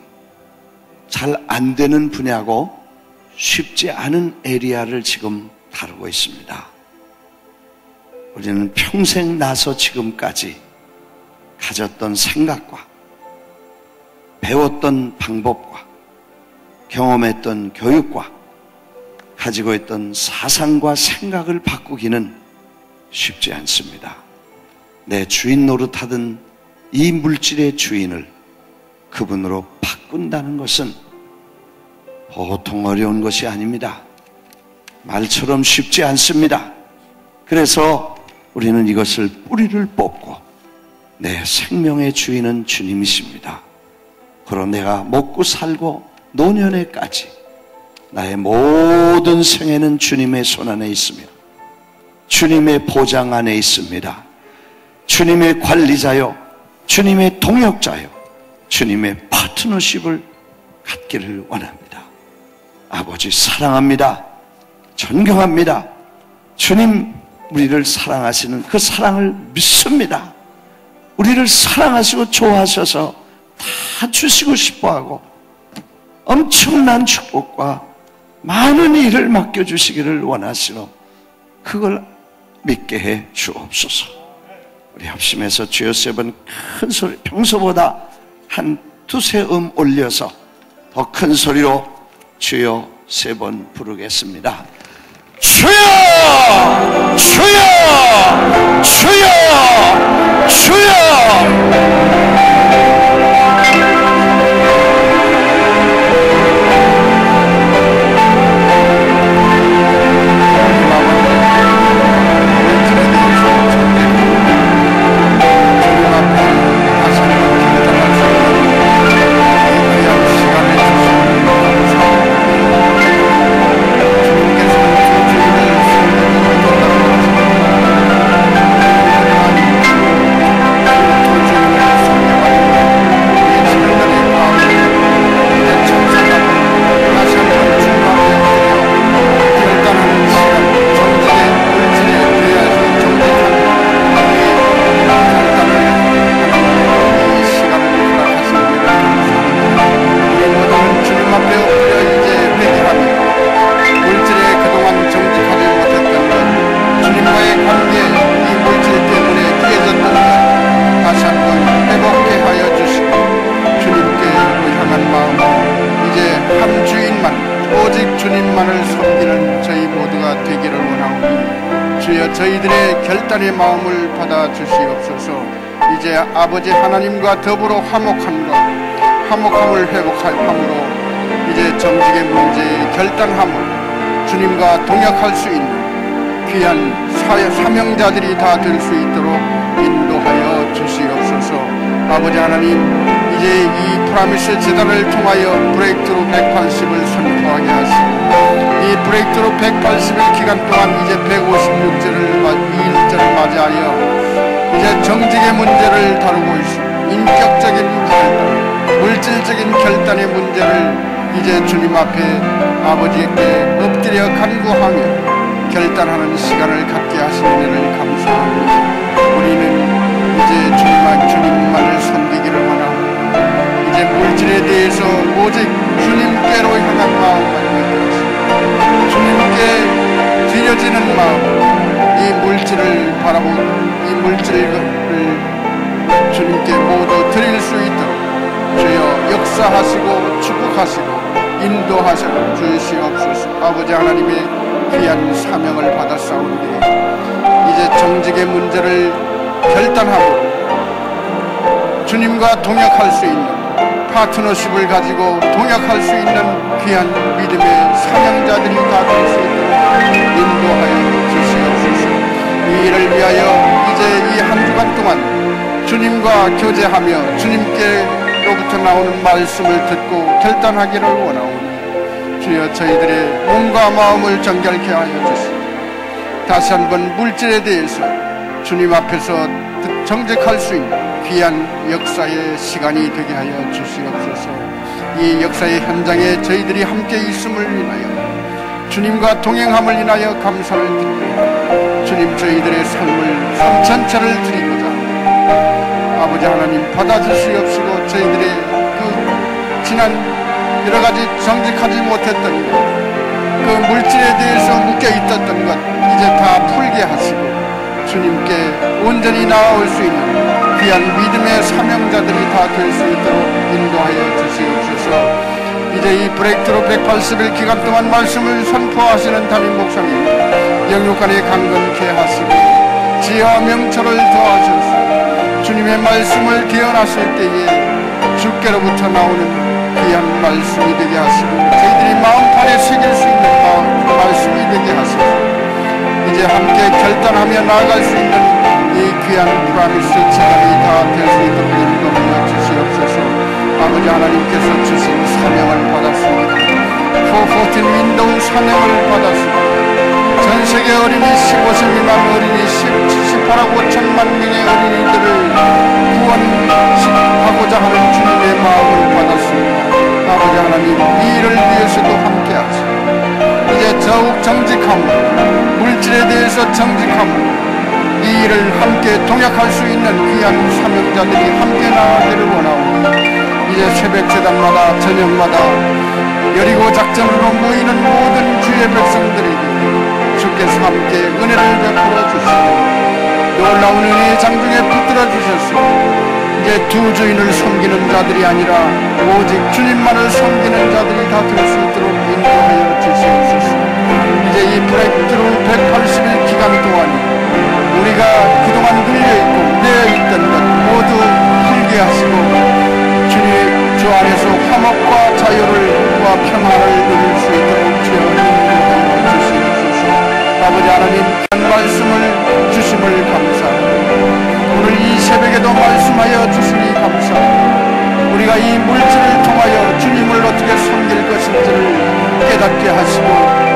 [SPEAKER 3] 잘 안 되는 분야고 쉽지 않은 에리아를 지금 다루고 있습니다. 우리는 평생 나서 지금까지 가졌던 생각과 배웠던 방법과 경험했던 교육과 가지고 있던 사상과 생각을 바꾸기는 쉽지 않습니다. 내 주인 노릇하던 이 물질의 주인을 그분으로 바꾼다는 것은 보통 어려운 것이 아닙니다. 말처럼 쉽지 않습니다. 그래서 우리는 이것을 뿌리를 뽑고 내 생명의 주인은 주님이십니다. 그러 내가 먹고 살고 노년에까지 나의 모든 생애는 주님의 손 안에 있으며 주님의 보장 안에 있습니다. 주님의 관리자요, 주님의 동역자요, 주님의 파트너십을 갖기를 원합니다. 아버지 사랑합니다. 존경합니다. 주님 우리를 사랑하시는 그 사랑을 믿습니다. 우리를 사랑하시고 좋아하셔서 다 주시고 싶어하고 엄청난 축복과 많은 일을 맡겨주시기를 원하시노 그걸 믿게 해 주옵소서. 우리 합심해서 주여 세 번 큰 소리, 평소보다 한 두세 올려서 더 큰 소리로 주여 세 번 부르겠습니다. 주여! 주여! 주여! 주여!
[SPEAKER 1] 저희들의 결단의 마음을 받아 주시옵소서. 이제 아버지 하나님과 더불어 화목함을 회복할 함으로 이제 정직의 문제의 결단함을 주님과 동역할 수 있는 귀한 사명자들이 다 될 수 있도록 인도하여 주시옵소서. 아버지 하나님, 이제 이 프라미스 재단을 통하여 브레이크트루 180을 선포하게 하시고 이 브레이크트루 180일 기간 동안 이제 156일을 맞이하여 이제 정직의 문제를 다루고 있습니다. 인격적인 결단, 물질적인 결단의 문제를 이제 주님 앞에 아버지께 엎드려 간구하며 결단하는 시간을 갖게 하시는 은혜를 감사합니다. 우리는 이제 주님만을 섬기기를 원하고 이제 물질에 대해서 오직 주님께로 향한 마음만 가지고 주님께 드려지는 마음, 이 물질을 바라보고 이 물질을 주님께 모두 드릴 수 있도록 주여 역사하시고 축복하시고 인도하시고 주시옵소서. 아버지 하나님의 귀한 사명을 받았사오니 이제 정직의 문제를 결단하고 주님과 동역할 수 있는 파트너십을 가지고 동역할 수 있는 귀한 믿음의 사명자들이 다 될 수 있도록 인도하여 주시옵소서. 이 일을 위하여 이제 이 한 주간 동안 주님과 교제하며 주님께로부터 나오는 말씀을 듣고 결단하기를 원하오니 주여 저희들의 몸과 마음을 정결케 하여 주시고 다시 한번 물질에 대해서 주님 앞에서 정직할 수 있는 귀한 역사의 시간이 되게 하여 주시옵소서. 이 역사의 현장에 저희들이 함께 있음을 인하여 주님과 동행함을 인하여 감사를 드리고 주님 저희들의 삶을 삶 전체를 드리고자 아버지 하나님 받아주시옵시고 저희들의 그 지난 여러가지 정직하지 못했던 것, 그 물질에 대해서 묶여있었던 것 이제 다 풀게 하시고 주님께 온전히 나아올 수 있는 귀한 믿음의 사명자들이 다 될 수 있도록 인도하여 주시옵소서. 이제 이 브레이크트루 180일 기간 동안 말씀을 선포하시는 담임 목사님 영육간에 강건케 하시고 지혜와 명철을 더하셔서 주님의 말씀을 기원하실 때에 주께로부터 나오는 귀한 말씀이 되게 하시고 저희들이 마음판에 새길 수 있는 말씀이 되게 하시고 이제 함께 결단하며 나아갈 수 있는 이 귀한 프라미스 재단이 다 될 수 있도록 인도하여 주시옵소서. 아버지 하나님께서 주신 사명을 받았습니다. 414 윈도우 사명을 받았습니다. 전세계 어린이 15세 미만 어린이 18억 5천만 명의 어린이들을 구원하고자 하는 주님의 마음을 받았습니다. 아버지 하나님 이 일을 위해서도 함께 하시고 이제 더욱 정직함으로 물질에 대해서 이 일을 함께 동역할 수 있는 귀한 사명자들이 함께 나아가기를 원하오니 이제 새벽 제단마다 저녁마다 여리고 작전으로 모이는 모든 주의 백성들에게 주께서 함께 은혜를 베풀어 주시고 놀라운 은혜의 장중에 붙들어 주셨으니 이제 두 주인을 섬기는 자들이 아니라 오직 주님만을 섬기는 자들이 다 될 수 있도록 인도하여 주시옵소서. 이제 이 브레이크트루 180일 기간 동안 우리가 그동안 눌려있고 내어있던 것 모두 풀게 하시고 주님 주 안에서 화목과 자유와 평화를 누릴 수 있도록 주여 인도하여 주시옵소서. 아버지 하나님 한 말씀을 주심을 감사합니다. 오늘 이 새벽에도 말씀하여 주시니 감사합니다. 우리가 이 물질을 통하여 주님을 어떻게 섬길 것인지를 깨닫게 하시고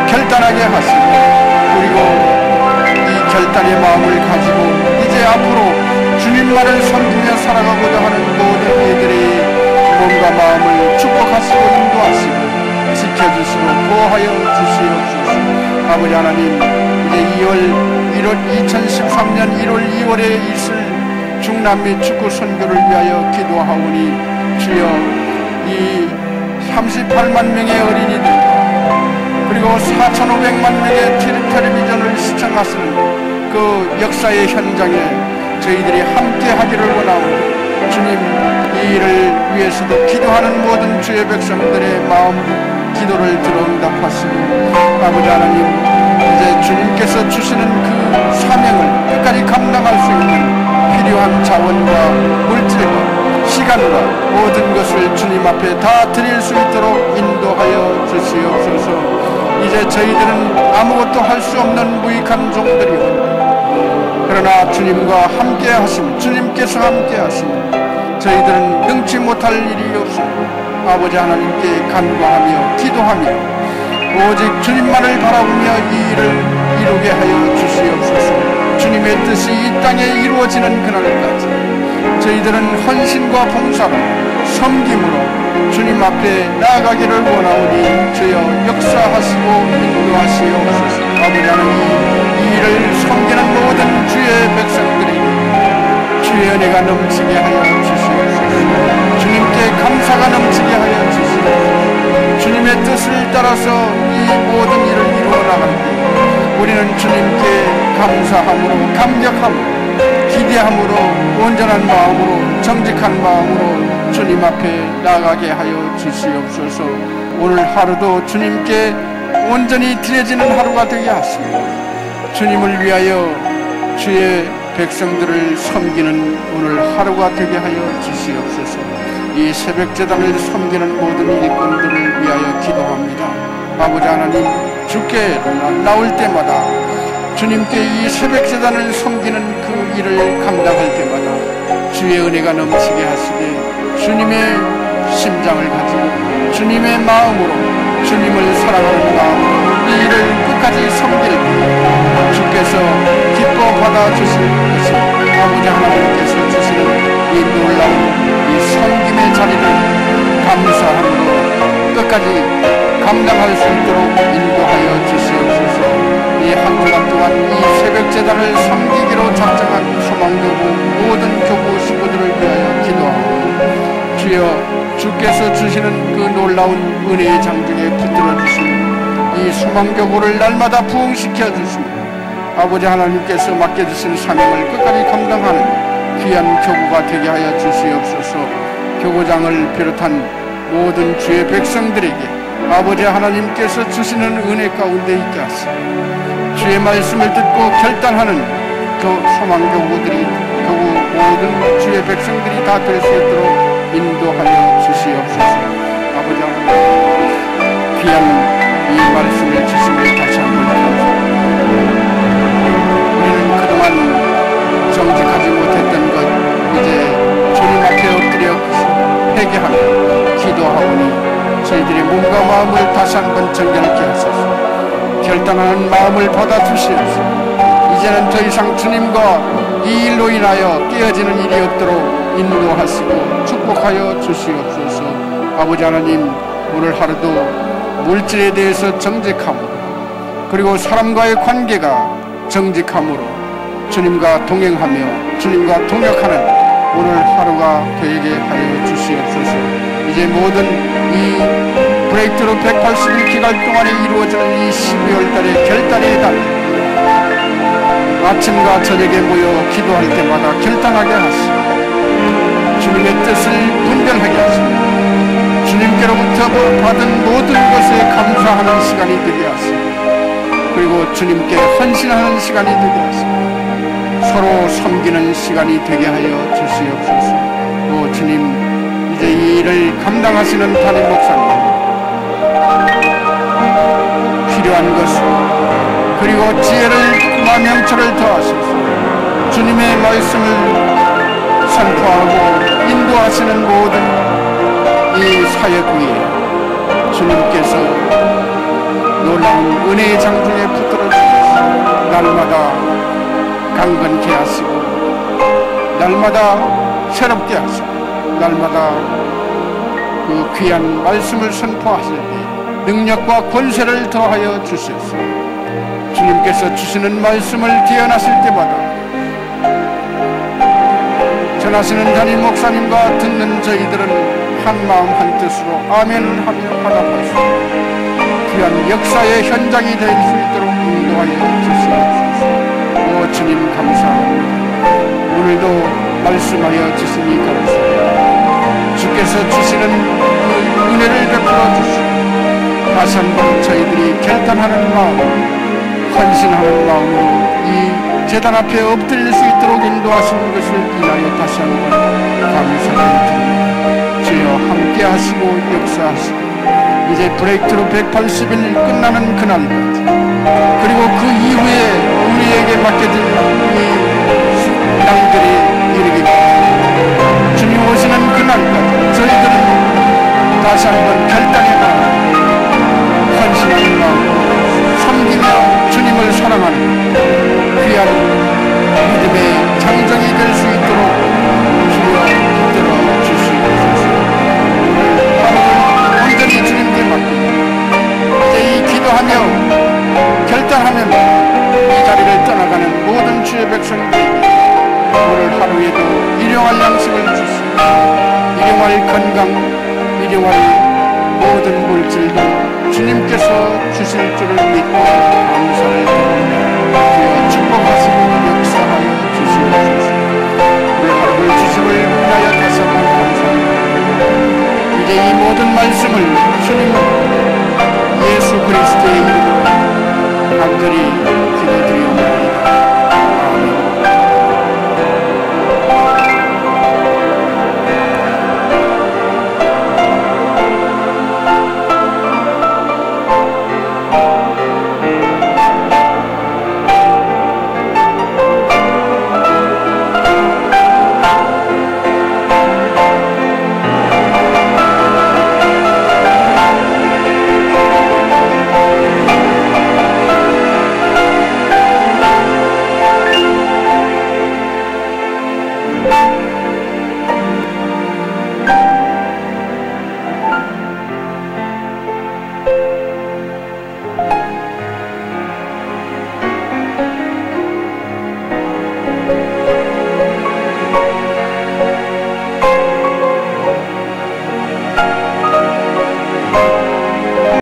[SPEAKER 1] 결단하게 하시고 그리고 이 결단의 마음을 가지고 이제 앞으로 주님만을 섬기며 살아가고자 하는 모든 이들의 몸과 마음을 축복하시고 인도하시고 지켜주시고 보호하여 주시옵소서. 아버지 하나님 이제 2013년 1월 2월에 있을 중남미 축구 선교를 위하여 기도하오니 주여 이 38만 명의 어린이들 그리고 4,500만 명의 텔레비전을 시청하시는 그 역사의 현장에 저희들이 함께 하기를 원하오니 주님 이 일을 위해서도 기도하는 모든 주의 백성들의 마음 기도를 들어 응답하시고 아버지 하나님 이제 주님께서 주시는 그 사명을 끝까지 감당할 수 있는 필요한 자원과 물질과 시간과 모든 것을 주님 앞에 다 드릴 수 있도록 인도하여 주시옵소서. 이제 저희들은 아무것도 할 수 없는 무익한 종들이오. 그러나 주님과 함께 하심 주님께서 함께 하심 저희들은 능치 못할 일이 없습니다. 아버지 하나님께 간구하며 기도하며 오직 주님만을 바라보며 이 일을 이루게 하여 주시옵소서. 주님의 뜻이 이 땅에 이루어지는 그날까지 저희들은 헌신과 봉사로 섬김으로 주님 앞에 나아가기를 원하오니 주여 역사하시고 인도하시옵소서. 아버지 하나님 이 일을 섬기는 모든 주의 백성들에게 주의 은혜가 넘치게 하여 주시옵소서. 주님께 감사가 넘치게 하여 주시옵소서. 주님의 뜻을 따라서 이 모든 일을 이루어 나가는데 우리는 주님께 감사함으로 감격함으로 기대함으로 온전한 마음으로 정직한 마음으로 주님 앞에 나아가게 하여 주시옵소서. 오늘 하루도 주님께 온전히 드려지는 하루가 되게 하시고 주님을 위하여 주의 백성들을 섬기는 오늘 하루가 되게 하여 주시옵소서. 이 새벽제단을 섬기는 모든 일꾼들을 위하여 기도합니다. 아버지 하나님 주께 나올 때마다 주님께 이 새벽제단을 섬기는 그 일을 감당할 때마다 주의 은혜가 넘치게 하시되 주님의 심장을 가지고 주님의 마음으로 주님을 사랑하는 마음으로 이 일을 끝까지 섬길 때 주께서 기뻐 받아주실 것을 아버지 하나님께서 주시는 이 놀라운 이 섬김의 자리를 감사함으로 끝까지 감당할 수 있도록 인도하여 주시옵소서. 이 한 주간 동안 이 새벽제단을 섬기기로 작정한 소망교구 모든 교구 식구들을 위하여 기도하고 주여 주께서 주시는 그 놀라운 은혜의 장중에 붙들어 주시는 이 소망교구를 날마다 부흥시켜 주시고 아버지 하나님께서 맡겨주신 사명을 끝까지 감당하는 귀한 교구가 되게 하여 주시옵소서. 교구장을 비롯한 모든 주의 백성들에게 아버지 하나님께서 주시는 은혜 가운데 있게 하시고 주의 말씀을 듣고 결단하는 그 소망교구들이 교구 모든 주의 백성들이 다 될 수 있도록 인도하여 주시옵소서. 아버지 하나님 귀한 이 말씀을 주심을 다시 한번 감사합니다. 우리는 그동안 정직하지 못했던 것 이제 주님 앞에 엎드려 회개하며 기도하오니 저희들의 몸과 마음을 다시 한번 정결케 하소서. 결단하는 마음을 받아주시옵소서. 이제는 더 이상 주님과 이 일로 인하여 깨어지는 일이 없도록 인도하시고 축복하여 주시옵소서. 아버지 하나님 오늘 하루도 물질에 대해서 정직함으로 그리고 사람과의 관계가 정직함으로 주님과 동행하며 주님과 동역하는 오늘 하루가 되게 하여 주시옵소서. 이제 모든 이 브레이크트루 181 기간 동안에 이루어지는 이 12월 달의 결단의 달, 아침과 저녁에 모여 기도할 때마다 결단하게 하시고 주님의 뜻을 분별하게 하시고 주님께로부터 받은 모든 것에 감사하는 시간이 되게 하시고 그리고 주님께 헌신하는 시간이 되게 하시고 서로 섬기는 시간이 되게 하여 주시옵소서. 또 주님, 이제 이 일을 감당하시는 담임 목사님, 필요한 것을 그리고 지혜를 명철을 더하셔서 주님의 말씀을 선포하고 인도하시는 모든 이 사역 위에 주님께서 놀라운 은혜의 장중에 붙들어 주셔서 날마다 강건케 하시고 날마다 새롭게 하시고 날마다 그 귀한 말씀을 선포하실 때 능력과 권세를 더하여 주셔서 주님께서 주시는 말씀을 대언하실 때마다 전하시는 담임 목사님과 듣는 저희들은 한 마음 한 뜻으로 아멘 하며 화답할 수 있는 귀한 역사의 현장이 될 수 있도록 인도하여 주시옵소서. 오 주님 감사합니다. 오늘도 말씀하여 주시니 감사합니다. 주께서 주시는 그 은혜를 베풀어 주시고 다시 한번 저희들이 결단하는 마음, 헌신하는 마음으로 이 제단 앞에 엎드릴 수 있도록 인도하시는 것을 인하여 다시 한번 감사를 드립니다. 주여 함께 하시고 역사하시고 이제 브레이크트루 180일 끝나는 그날까지 그리고 그 이후에 우리에게 맡겨진 이 날들이 이르기까지 주님 오시는 그날까지 저희들은 다시 한번 결단의 마음, 헌신하는 마음, 섬기며 주님을 사랑하는 귀한 믿음의 장정이 될 수 있도록 주여 붙들어 주시옵소서. 오늘 하루를 온전히 주님께 맡기고 이제 이 기도하며 결단하며 이 자리를 떠나가는 모든 주의 백성들에게 오늘 하루에도 일용할 양식을 주시고 일용할 건강, 일용할 모든 물질도 주님께서 주실 줄을 믿고 감사를 드립니다.